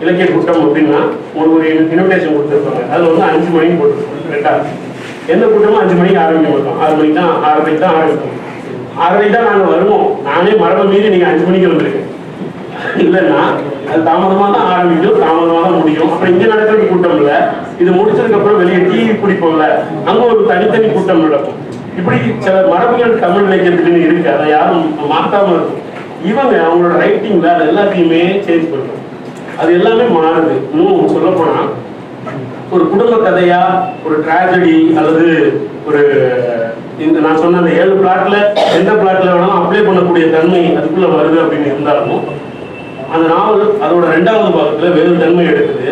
இலக்கிய கூட்டம் அப்படின்னா ஒரு இன்விடேஷன் கொடுத்துருப்பாங்க, அதுல வந்து 5 மணிக்கு போட்டுருப்பாங்க. ரெண்டாவது எந்த கூட்டமும் 5 மணிக்கு ஆரம்பிக்க மாட்டோம், 6 மணிக்கு தான் 6:30 தான் ஆரம்பிப்போம். 6:30 தான் நாங்க வருவோம். நானே மரபை மீறி நீங்க 5 மணிக்கு வந்திருக்கேன் இல்லைன்னா அது தாமதமா தான் ஆரம்பிக்கும், தாமதமா தான் முடியும். அப்புறம் இங்க நடக்கிற கூட்டம் இல்ல, இது முடிச்சதுக்கு அப்புறம் வெளியே டிவி பிடிப்போம்ல, அங்க ஒரு தனித்தனி கூட்டம் நடக்கும். இப்படி சில மரபுகள் தமிழ் இலக்கியத்துக்குன்னு இருக்கு, அதை யாரும் மாத்தாம இருக்கும். இவங்க அவங்களோட ரைட்டிங்ல அது எல்லாத்தையுமே சேஞ்ச் பண்ணும், அது எல்லாமே மாறுது. இன்னும் சொல்ல போனா ஒரு குடும்ப கதையா, ஒரு டிராஜடி அல்லது ஒரு இந்த நான் சொன்ன அந்த 7 பிளாட்ல எந்த பிளாட்ல வேணாலும் அப்ளை பண்ணக்கூடிய தன்மை அதுக்குள்ள வருது அப்படின்னு இருந்தாலும் அந்த நாவல் அதோட 2வது பாகத்துல வேறு தன்மை எடுக்குது.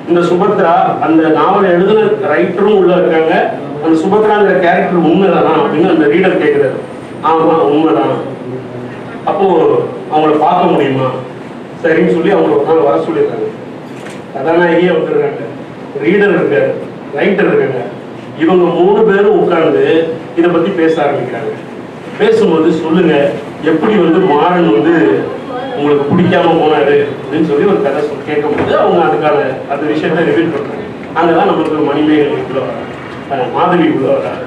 இந்த சுபத்ரா அந்த நாவல் எழுதுன ரைட்டரும் உள்ள இருக்காங்க, அந்த சுபத்ராங்கிற கேரக்டர் உண்மைதானா அப்படின்னு அந்த ரீடர் கேட்கிறாரு. ஆமா உண்மைதான். அப்போ அவங்கள பார்க்க முடியுமா, சரின்னு சொல்லி அவங்க ஒரு நாள் வர சொல்லியிருக்காங்க. கதாநாயகியே வந்துருக்காங்க, ரீடர் இருக்காரு, ரைட்டர் இருக்காங்க. இவங்க 3 பேரும் உட்கார்ந்து இதை பத்தி பேச ஆரம்பிக்கிறாங்க. பேசும்போது சொல்லுங்க எப்படி வந்து மாறன் வந்து உங்களுக்கு பிடிக்காம போனாரு அப்படின்னு சொல்லி ஒரு கதை கேட்கும்போது அவங்க அதுக்கான அந்த விஷயத்த ரிவீல் பண்றாங்க. அங்கதான் நம்மளுக்கு மணிமேகலை உள்ள வராங்க, மாதவி உள்ள வராங்க.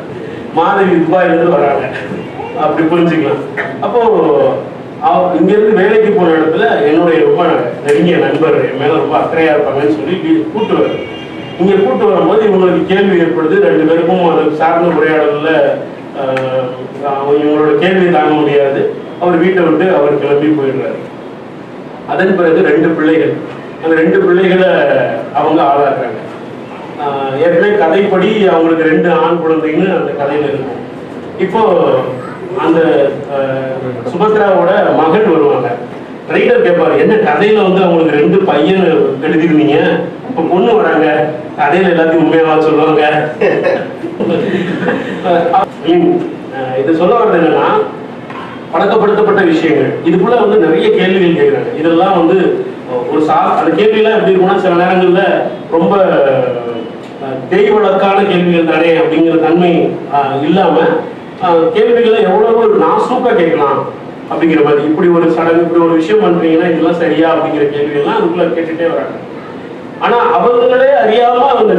மாதவி துபாயிலிருந்து வராங்க. அப்படி புரிஞ்சுக்கலாம். அப்போ இங்கிருந்து வேலைக்கு போன இடத்துல என்னுடைய ரொம்ப நெருங்கிய நண்பர் என் மேல ரொம்ப அக்கறையா இருப்பாங்கன்னு சொல்லி கூட்டுவார். இங்க கூட்டு வரும்போது இவங்களுக்கு கேள்வி ஏற்படுது. 2 பேருக்கும் அது சார்ந்த உரையாடல இவங்களோட கேள்வி தாங்க முடியாது. அவர் வீட்டை விட்டு அவர் கிளம்பி போயிடுறாரு. அதன் பிறகு 2 பிள்ளைகள், அந்த 2 பிள்ளைகளை அவங்க ஆளாக்குறாங்க. ஏற்கனவே கதைப்படி அவங்களுக்கு 2 ஆண் குழந்தைன்னு அந்த கதையில இருக்கும். இப்போ அந்த சுபத்ராவோட மகன் வருவாங்க. ரைட்டர் கேட்பாரு, என்ன கதையில வந்து அவங்களுக்கு 2 பையன் எழுதிருந்தீங்க, இப்ப பொண்ணு வராங்க, கதையில எல்லாத்தையும் உண்மையாவா சொல்லுவாங்க? இது சொல்ல வர்றது என்னன்னா, பழக்கப்படுத்தப்பட்ட விஷயங்கள் இதுக்குள்ள வந்து நிறைய கேள்விகள் கேட்கிறாங்க. இதெல்லாம் வந்து ஒரு அந்த கேள்வியெல்லாம் எப்படி இருக்கும்னா, சில நேரங்கள்ல ரொம்ப தேய்வழக்கான கேள்விகள் தானே அப்படிங்கிற தன்மை இல்லாம கேள்விகளை எவ்வளவு நாசூக்கா கேட்கலாம் அப்படிங்கிற மாதிரி, இப்படி ஒரு சடங்கு, இப்படி ஒரு விஷயம் பண்றீங்கன்னா இதெல்லாம் சரியா அப்படிங்கிற கேள்விகள்லாம் அதுக்குள்ள கேட்டுட்டே வராங்க. ஆனா அவங்களே அறியாம அந்த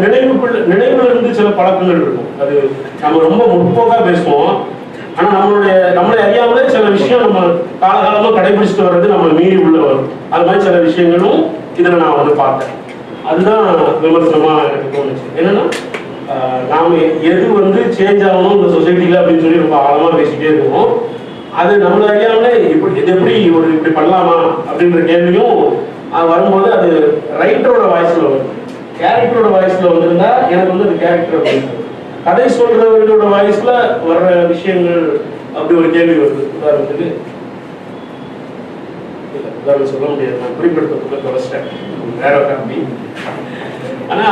நினைவுல இருந்து சில பழக்கங்கள் இருக்கும். அது நம்ம ரொம்ப முற்போக்கா பேசுவோம். ஆனா நம்மளை அறியாமலே சில விஷயம் நம்ம காலகாலமா கடைபிடிச்சிட்டு வர்றது நம்ம மீறி உள்ள வரும். அது மாதிரி சில விஷயங்களும் இதுல நான் வந்து பார்த்தேன். அதுதான் விமர்சனமா எனக்கு தோணுச்சு. என்னன்னா, நாம எது வந்து சேஞ்ச் ஆகணும் இந்த சொசைட்டில அப்படின்னு சொல்லி ரொம்ப ஆழமா பேசிட்டே இருக்கோம். அது நம்மள அறியாமலே எப்படி இப்படி பண்ணலாமா அப்படின்ற கேள்வியும் வரும்போது அது ரைட்டரோட வாய்ஸ்ல வரும். கேரக்டரோட வாய்ஸ்ல வந்திருந்தா எனக்கு வந்து அது கேரக்டர் அப்படின்னு, கதை சொல்றவர்களோட வாய்ஸ்ல வர்ற விஷயங்கள் அப்படி ஒரு கேள்வி வருது. உதாரணத்துக்கு சொல்ல முடியாது, நான் குறிப்பிடத்துக்குள்ள தொலைச்சிட்டேன் வேற காப்பி. ஆனா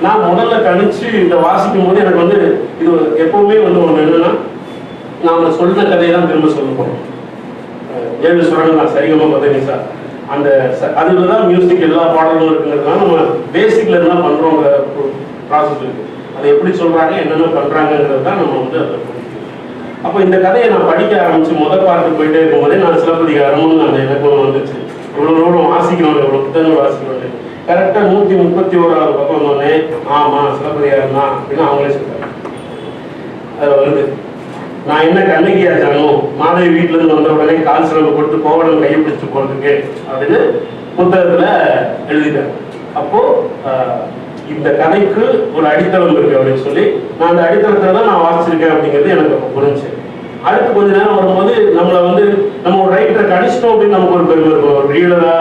நான் முதல்ல கணிச்சு இதை வாசிக்கும் போது எனக்கு வந்து இது எப்பவுமே வந்து ஒண்ணு என்னன்னா, நாம சொல்ற கதையை தான் திரும்ப சொல்ல போறோம். 7 சுரங்கள் நான் சரிகமா பார்த்தேன் சார், அந்த அதுலதான் மியூசிக் எல்லா பாடல்களும் இருக்குங்கிறதுனால நம்ம பேசிக்ல இருந்தா பண்றோங்கிற ப்ராசஸ் இருக்கு. அதை எப்படி சொல்றாங்க, என்னென்ன பண்றாங்கிறது தான் நம்ம வந்து அதை புரிஞ்சுக்கணும். அப்போ இந்த கதையை நான் படிக்க ஆரம்பிச்சு முதல் பாட்டு போயிட்டே இருக்கும்போதே நான் சிலப்பதிகாரமும் அந்த எனக்கு வந்துச்சு. இவ்வளவு வாசிக்கணும், இவ்வளவு புத்தகங்கள் வாசிக்கணும். கரெக்டா 131வது பக்கம் வந்தோடனே ஆமா சிலப்பதிகாரம் தான் அப்படின்னு அவங்களே சொல்றாங்க. அதுல வருது, நான் என்ன கண்ணகி ஆச்சானும் மாதவி வீட்டுல இருந்து வந்த உடனே கால் சிலம்பு கொடுத்து கோவலம் கையை பிடிச்சு போறதுக்கு அப்படின்னு புத்தகத்துல எழுதிட்டேன். அப்போ இந்த கதைக்கு ஒரு அடித்தளம் இருக்கு அப்படின்னு சொல்லி நான் அந்த அடித்தளத்துல தான் நான் வாசிச்சிருக்கேன் அப்படிங்கிறது எனக்கு புரிஞ்சு. அடுத்து கொஞ்ச நேரம் வரும்போது நம்மளை வந்து நம்ம ஒரு ரைட்டரை கணிச்சிட்டோம் அப்படின்னு நமக்கு ஒரு பெருமை இருக்கும். ஒரு ரீடரா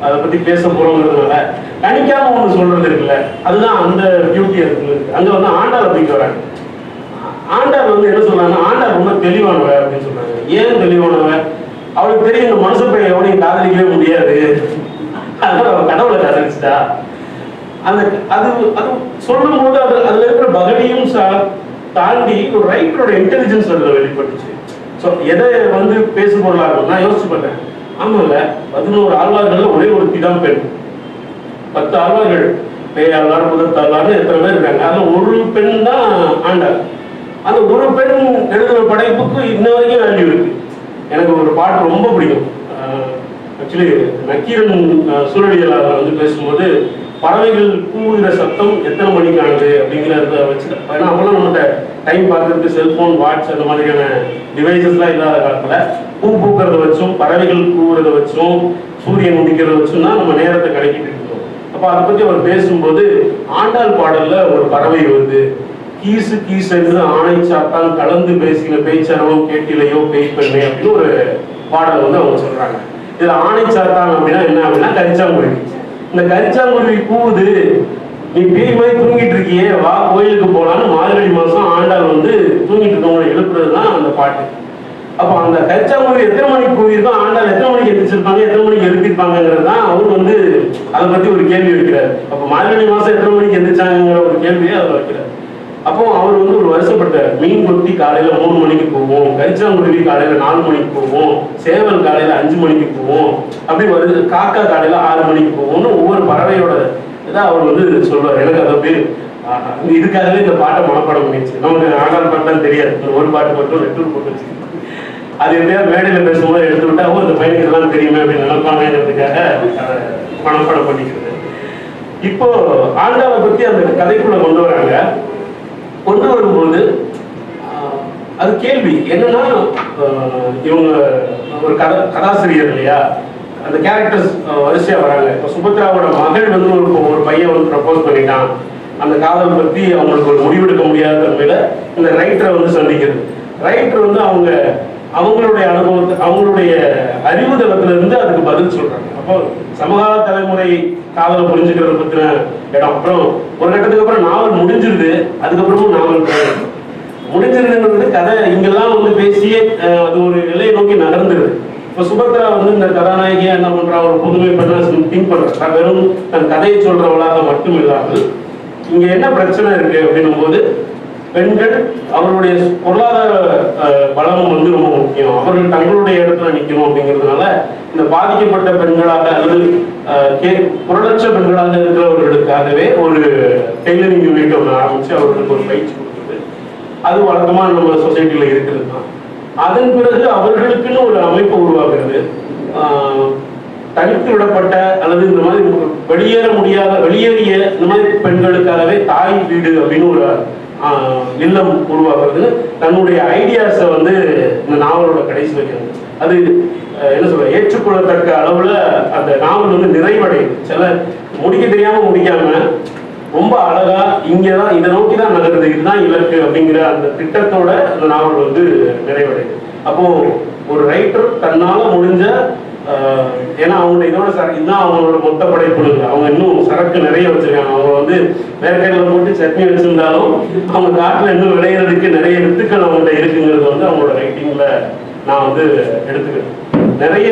அதை பத்தி பேச போறோங்கிறதுனால கணிக்காம ஒன்று சொல்றது இருக்குல்ல, அதுதான் அந்த பியூட்டி இருக்கு. அங்க வந்து ஆண்டாள் அப்படிங்க வராங்க. ஆண்டாள் வந்து என்ன சொல்றாங்க, ஆண்டாள் ரொம்ப தெளிவானவ அப்படின்னு சொல்றாங்க. ஏன் தெளிவானவ? அவளுக்கு தெரியும் இந்த மனுஷ பையன் எவனையும் காதலிக்கவே முடியாது, அதனால அவ கடவுளை காதலிச்சுட்டா. அந்த அது அது சொல்லும் போது அதுல இருக்கிற பகடியும் தாண்டி ஒரு ரைட்டரோட இன்டெலிஜென்ஸ் அதுல வெளிப்பட்டுச்சு. ஸோ எதை வந்து பேசு பொருளா இருக்கும் நான் யோசிச்சு பார்த்தேன். ஆமாங்க, 11 ஆழ்வார்கள் ஒரே ஒரு தான் பெண். 10 ஆழ்வார்கள், பேயாழ்வார் முதத்தாழ்வார்னு எத்தனை பேர் இருக்காங்க, அதுல ஒரு பெண் தான் ஆண்டாள். அந்த ஒரு பெண் எழுதுற படைப்புக்கு இன்ன வரைக்கும் வேல்யூ இருக்கு. எனக்கு ஒரு பாட்டு ரொம்ப பிடிக்கும். ஆக்சுவலி நக்கீரன் சூழலியலாளர் வந்து பேசும்போது பறவைகள் கூவுகிற சத்தம் எத்தனை மணிக்கானது அப்படிங்கிறத வச்சுட்டேன். ஏன்னா அப்பெல்லாம் நம்மகிட்ட டைம் பார்க்கறதுக்கு செல்போன், வாட்ச் அந்த மாதிரியான டிவைசஸ்லாம் இல்லாத காலத்துல பூ பூக்கிறத வச்சும் பறவைகள் கூவுறத வச்சும் சூரியன் உதிக்கிறத வச்சும் தான் நம்ம நேரத்தை கணக்கிட்டு இருக்கோம். அப்போ அதை பற்றி அவர் பேசும்போது ஆண்டாள் பாடல்ல ஒரு பறவை வருது, கீசு கீசென்று ஆணை சாத்தான் கலந்து பேசின பேச்சரவும் கேட்டிலையோ பேய் பெண்ணே அப்படின்னு ஒரு பாடல் வந்து அவங்க சொல்றாங்க. இதுல ஆணை சாத்தான் அப்படின்னா என்ன அப்படின்னா கரிச்சாங்குருவி. இந்த கரிச்சாங்குருவி கூவுது, நீ பேய் மாதிரி தூங்கிட்டு இருக்கியே, வா கோயிலுக்கு போலான்னு மார்கழி மாசம் ஆண்டாள் வந்து தூங்கிட்டு இருக்கவங்களை எழுப்புறதுதான் அந்த பாட்டு. அப்போ அந்த கரிச்சாங்குருவி எத்தனை மணிக்கு கூவிருக்கோம், ஆண்டாள் எத்தனை மணிக்கு எதிர்த்திருப்பாங்க, எத்தனை மணிக்கு எழுப்பிருப்பாங்கிறது தான் அவர் வந்து அதை பத்தி ஒரு கேள்வி வைக்கிறார். அப்போ மார்கழி மாசம் எத்தனை மணிக்கு எந்திரிச்சாங்கிற ஒரு கேள்வியை அவர் வைக்கிறார். அப்போ அவர் வந்து ஒரு வருஷப்பட்டார். மீன் கொத்தி காலையில 3 மணிக்கு போவோம், கரிச்சாங்குருவி காலையில 4 மணிக்கு போவோம், சேவல் காலையில 5 மணிக்கு போவோம், அப்படி வருது காக்கா காலையில 6 மணிக்கு போவோம்னு ஒவ்வொரு பறவையோட இதை அவர் வந்து சொல்லுவார். எனக்கு அதை பேர் இதுக்காகவே இந்த பாட்டை மனப்பாடம் பண்ணிச்சு. நமக்கு ஆண்டாள் பாட்டுலாம் தெரியாது, ஒரு பாட்டு மட்டும் நெட்டூர் போட்டு வச்சு அது எப்படியா மேடையில பேசும்போது எடுத்து விட்டா இந்த பையனுக்கு இதெல்லாம் தெரியுமே அப்படின்னு நினைப்பாங்கிறதுக்காக அதை மனப்பாடம் பண்ணிக்கிறது. இப்போ ஆண்டாளை பத்தி அந்த கதைக்குள்ள கொண்டு வராங்க. கொண்டு வரும்போது அது கேள்வி என்னன்னா, இவங்க ஒரு கதாசிரியர் இல்லையா, அந்த கேரக்டர்ஸ் வரிசையா வராங்க. இப்போ சுபத்ராவோட மகள் வந்து ஒரு பையன் வந்து ப்ரப்போஸ் பண்ணிட்டான், அந்த காதல் பத்தி அவங்களுக்கு ஒரு முடிவெடுக்க முடியாத தன்மையில இந்த ரைட்டரை வந்து சந்திக்கிறது. ரைட்டர் வந்து அவங்களுடைய அனுபவத்தை, அவங்களுடைய அறிவு தளத்துல இருந்து அதுக்கு பதில் சொல்றாங்க. அப்போ சமகால தலைமுறை காதலை புரிஞ்சுக்கிறத பத்தின இடம். அப்புறம் ஒரு கட்டத்துக்கு அப்புறம் நாவல் முடிஞ்சிருது, அதுக்கப்புறமும் நாவல் முடிஞ்சிருதுங்கிறது கதை இங்கெல்லாம் வந்து பேசியே அது ஒரு எல்லையை நோக்கி நகர்ந்துருது. இப்போ சுபத்ரா வந்து இந்த கதாநாயகியா என்ன பண்றா, ஒரு புதுமை பண்ண திங்க் பண்றா, வெறும் தன் கதையை சொல்றவளாக மட்டும் இல்லாமல் இங்க என்ன பிரச்சனை இருக்கு அப்படின்னும் போது, பெண்கள் அவர்களுடைய பொருளாதார பலம் வந்து ரொம்ப முக்கியம், அவர்கள் தங்களுடைய இடத்துல நிற்கணும் அப்படிங்கிறதுனால இந்த பாதிக்கப்பட்ட பெண்களாக அல்லது குரலற்ற பெண்களாக இருக்கிறவர்களுக்காகவே ஒரு டெய்லரிங் யூனிட் ஒன்று ஆரம்பிச்சு அவர்களுக்கு ஒரு பயிற்சி கொடுக்குது. அது வழக்கமா நம்ம சொசைட்டில இருக்கிறது தான். அதன் பிறகு அவர்களுக்குன்னு ஒரு அமைப்பு உருவாகிறது. தனித்து விடப்பட்ட அல்லது இந்த மாதிரி வெளியேற முடியாத வெளியேறிய இந்த மாதிரி பெண்களுக்காகவே தாய் வீடு அப்படின்னு ஒரு இல்லம் உருவாக்குறது. தன்னுடைய ஐடியாஸை வந்து இந்த நாவலோட கடைசி வைக்கிறது. அது என்ன சொல்ற, ஏற்றுக்கொள்ளத்தக்க அளவுல அந்த நாவல் வந்து நிறைவடையுது. சில முடிக்க தெரியாம முடிக்காம ரொம்ப அழகா இங்கதான் இதை நோக்கி தான் நகருது, இதுதான் இலக்கு அப்படிங்கிற அந்த திட்டத்தோட அந்த நாவல் வந்து நிறைவடையுது. அப்போ ஒரு ரைட்டர் தன்னால முடிஞ்ச, ஏன்னா அவங்க இதோட இதுதான் அவங்களோட மொத்த படைப்புகள், அவங்க இன்னும் சரக்கு நிறைய வச்சிருக்காங்க. அவங்க வந்து வேர்க்கடலை போட்டு சட்னி வச்சிருந்தாலும் அவங்க காட்டுல இன்னும் விளையிறதுக்கு நிறைய வித்துக்கள் அவங்கள்ட்ட இருக்குங்கிறது வந்து அவங்களோட ரைட்டிங்ல நான் வந்து எடுத்துக்கிறேன். நிறைய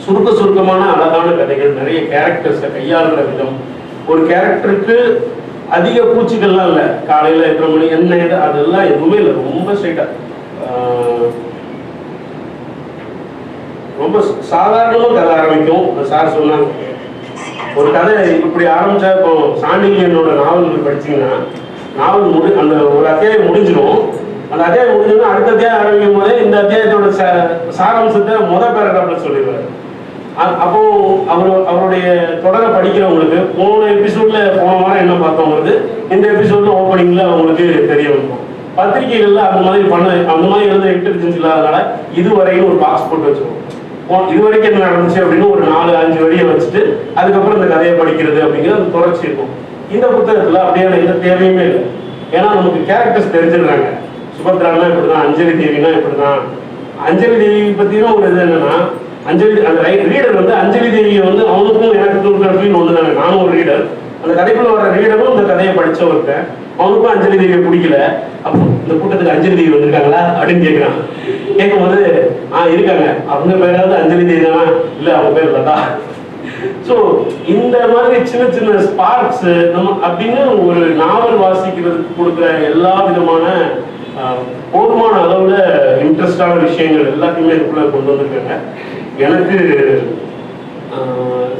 சுருக்கமான அழகான கதைகள், நிறைய கேரக்டர்ஸை கையாளுற விதம், ஒரு கேரக்டருக்கு அதிக பூச்சிகள்லாம் இல்லை, காலையில எத்தனை மணி என்ன இது அதெல்லாம் எதுவுமே இல்லை, ரொம்ப ஸ்ட்ரைட்டா ரொம்ப சாதாரணமா கதை ஆரம்பிக்கும். சார் சொன்னாங்க ஒரு கதை இப்படி ஆரம்பிச்சா, இப்போ சாண்டில்யனோட நாவல் படிச்சீங்கன்னா நாவல் அந்த ஒரு அத்தியாயம் முடிஞ்சிடும். அந்த அத்தியாயம் முடிஞ்சோன்னா அடுத்த அத்தியாயம் ஆரம்பிக்கும் போதே இந்த அத்தியாயத்தோட சாராம்சத்தை பேராகிராஃப்ல சொல்லிடுவாரு. அப்போ அவருடைய தொடரை படிக்கிறவங்களுக்கு போன எபிசோட்ல போன வாரம் என்ன பார்த்தோங்கிறது இந்த எபிசோட்ல ஓப்பனிங்ல அவங்களுக்கு தெரிய வரும். பத்திரிகைகள்ல அந்த மாதிரி எழுத இன்டெலிஜென்ஸ் இல்லாதனால இதுவரையும் ஒரு பாக்ஸ் போட்டு வச்சிருக்கோம். இதுவரைக்கும் என்ன நடந்துச்சு அப்படின்னு ஒரு 4-5 வரியை வச்சுட்டு அதுக்கப்புறம் இந்த கதையை படிக்கிறது அப்படிங்கிறது அந்த தொடர்ச்சி இருக்கும். இந்த புத்தகத்துல அப்படியான எந்த தேவையுமே இல்லை. ஏன்னா நமக்கு கேரக்டர்ஸ் தெரிஞ்சிடுறாங்க. சுபத்ரானா இப்படிதான், அஞ்சலி தேவினா இப்படிதான். அஞ்சலி தேவி பத்தினா ஒரு இது என்னன்னா, அஞ்சலி அந்த ரீடர் வந்து அஞ்சலி தேவியை வந்து அவனுக்கும் எனக்கு அப்படின்னு ஒன்று தானே. நானும் ஒரு ரீடர், அந்த கதைக்குள்ள வர ரீடரும் இந்த கதையை படிச்சவர்கிட்ட அவனுக்கும் அஞ்சலி தேவியை பிடிக்கல. அப்போ இந்த கூட்டத்துக்கு அஞ்சலி தேவி வந்திருக்காங்களா அப்படின்னு கேட்கிறான். கேட்கும்போது இருக்காங்க, அவங்க பேராவது அஞ்சலி தேவி தானா, இல்லை அவங்க பேர் லதா. ஸோ இந்த மாதிரி சின்ன ஸ்பார்க்ஸ் நம்ம அப்படின்னு ஒரு நாவல் வாசிக்கிறதுக்கு கொடுக்குற எல்லா விதமான போதுமான அளவுல இன்ட்ரெஸ்டான விஷயங்கள் எல்லாத்தையுமே இதுக்குள்ள கொண்டு வந்திருக்காங்க. எனக்கு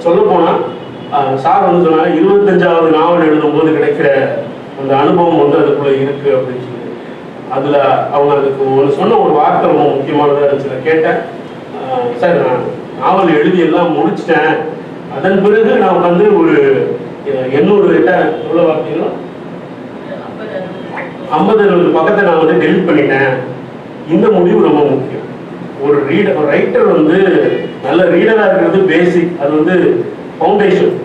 சொல்ல போனா சார் வந்து சொன்னா 25வது நாவல் எழுதும் போது கிடைக்கிற அந்த அனுபவம் வந்து அதுக்குள்ள இருக்கு அப்படின்னு சொல்லி, அதுல அவங்க அதுக்கு சொன்ன ஒரு வார்த்தை ரொம்ப முக்கியமானதா இருந்துச்சு. கேட்டேன், சார் நான் நாவல் எழுதி எல்லாம் முடிச்சிட்டேன், அதன் பிறகு நான் வந்து ஒரு 800 எவ்வளவு வார்த்தைகளோ 50-60 பக்கத்தை நான் வந்து டெலிட் பண்ணிட்டேன். இந்த முடிவு ரொம்ப முக்கியம். ஒரு ரைட்டர் வந்து நல்ல ரீடரா இருக்கிறது பேசிக், அது வந்து ஃபவுண்டேஷன்.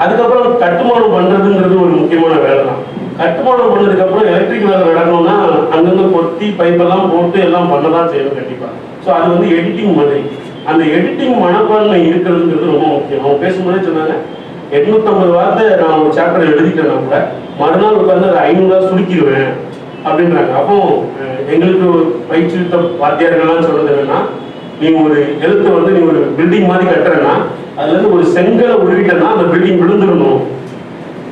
அதுக்கப்புறம் கட்டுமானம் பண்றதுங்கிறது ஒரு முக்கியமான வேலை தான். கட்டுமானம் பண்ணதுக்கு அப்புறம் எலக்ட்ரிக் வேலை நடக்கணும்னா அங்கங்க கொத்தி பைப்பெல்லாம் போட்டு எல்லாம் பண்ணதான் செய்யணும் கண்டிப்பா. ஸோ அது வந்து எடிட்டிங் மாதிரி, அந்த எடிட்டிங் மனப்பான்மை இருக்கிறதுங்கிறது ரொம்ப முக்கியம். அவங்க பேசும்போதே சொன்னாங்க 850 வார்த்தை நான் ஒரு சாப்டர் எழுதிட்டேன்னா கூட மறுநாள் உட்காந்து அதை 500 சுருக்கிடுவேன் அப்படின்றாங்க. அப்போ எங்களுக்கு பயிற்சித்த வாத்தியார்கள்லாம் சொல்றது என்னன்னா, நீ ஒரு எழுத்தை வந்து நீ ஒரு பில்டிங் மாதிரி கட்டுறேன்னா அதுல இருந்து ஒரு செங்கலை உருவிட்டேன்னா அந்த பில்டிங் விழுந்துடணும்.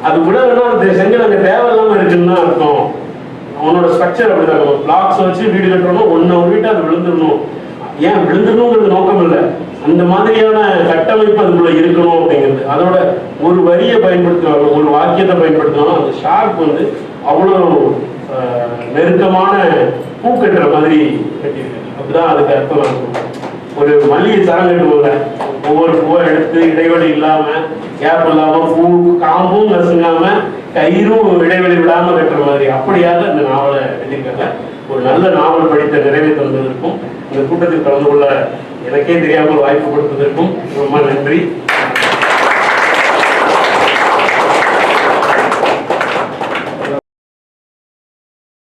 அது விடணும்னா அந்த செங்கல் அங்கே தேவையில்லாம இருக்குன்னு தான் அர்த்தம். அவனோட ஸ்ட்ரக்சர் அப்படிதான். பிளாக்ஸ் வச்சு வீடு கட்டணும், ஒன்னு உருவிட்டு அது விழுந்துடணும். ஏன் விழுந்துடணுங்கிறது நோக்கம் இல்லை, அந்த மாதிரியான கட்டமைப்பு அதுக்குள்ள இருக்கணும் அப்படிங்கிறது. அதோட ஒரு வரியை பயன்படுத்தினாலும் ஒரு வாக்கியத்தை பயன்படுத்தினாலும் அந்த ஷார்ப் வந்து அவ்வளோ நெருக்கமான பூ கட்டுற மாதிரி கட்டியிருக்கு. அப்படிதான் அதுக்கு அர்த்தம். நான் சொல்றேன், ஒரு மல்லிகை சரம் கட்டுவோங்க, ஒவ்வொரு பூவை எடுத்து இடைவெளி இல்லாம கேப் இல்லாம பூ காம்பும் நசுங்காம கயிறும் இடைவெளி விடாமல் கட்டுற மாதிரி அப்படியாக இந்த நாவலை எழுதியிருக்காங்க. ஒரு நல்ல நாவல் படித்த நிறைவை தந்ததற்கும் இந்த கூட்டத்தில் கலந்து கொள்ள எனக்கே தெரியாமல் வாய்ப்பு கொடுத்ததற்கும் ரொம்ப நன்றி.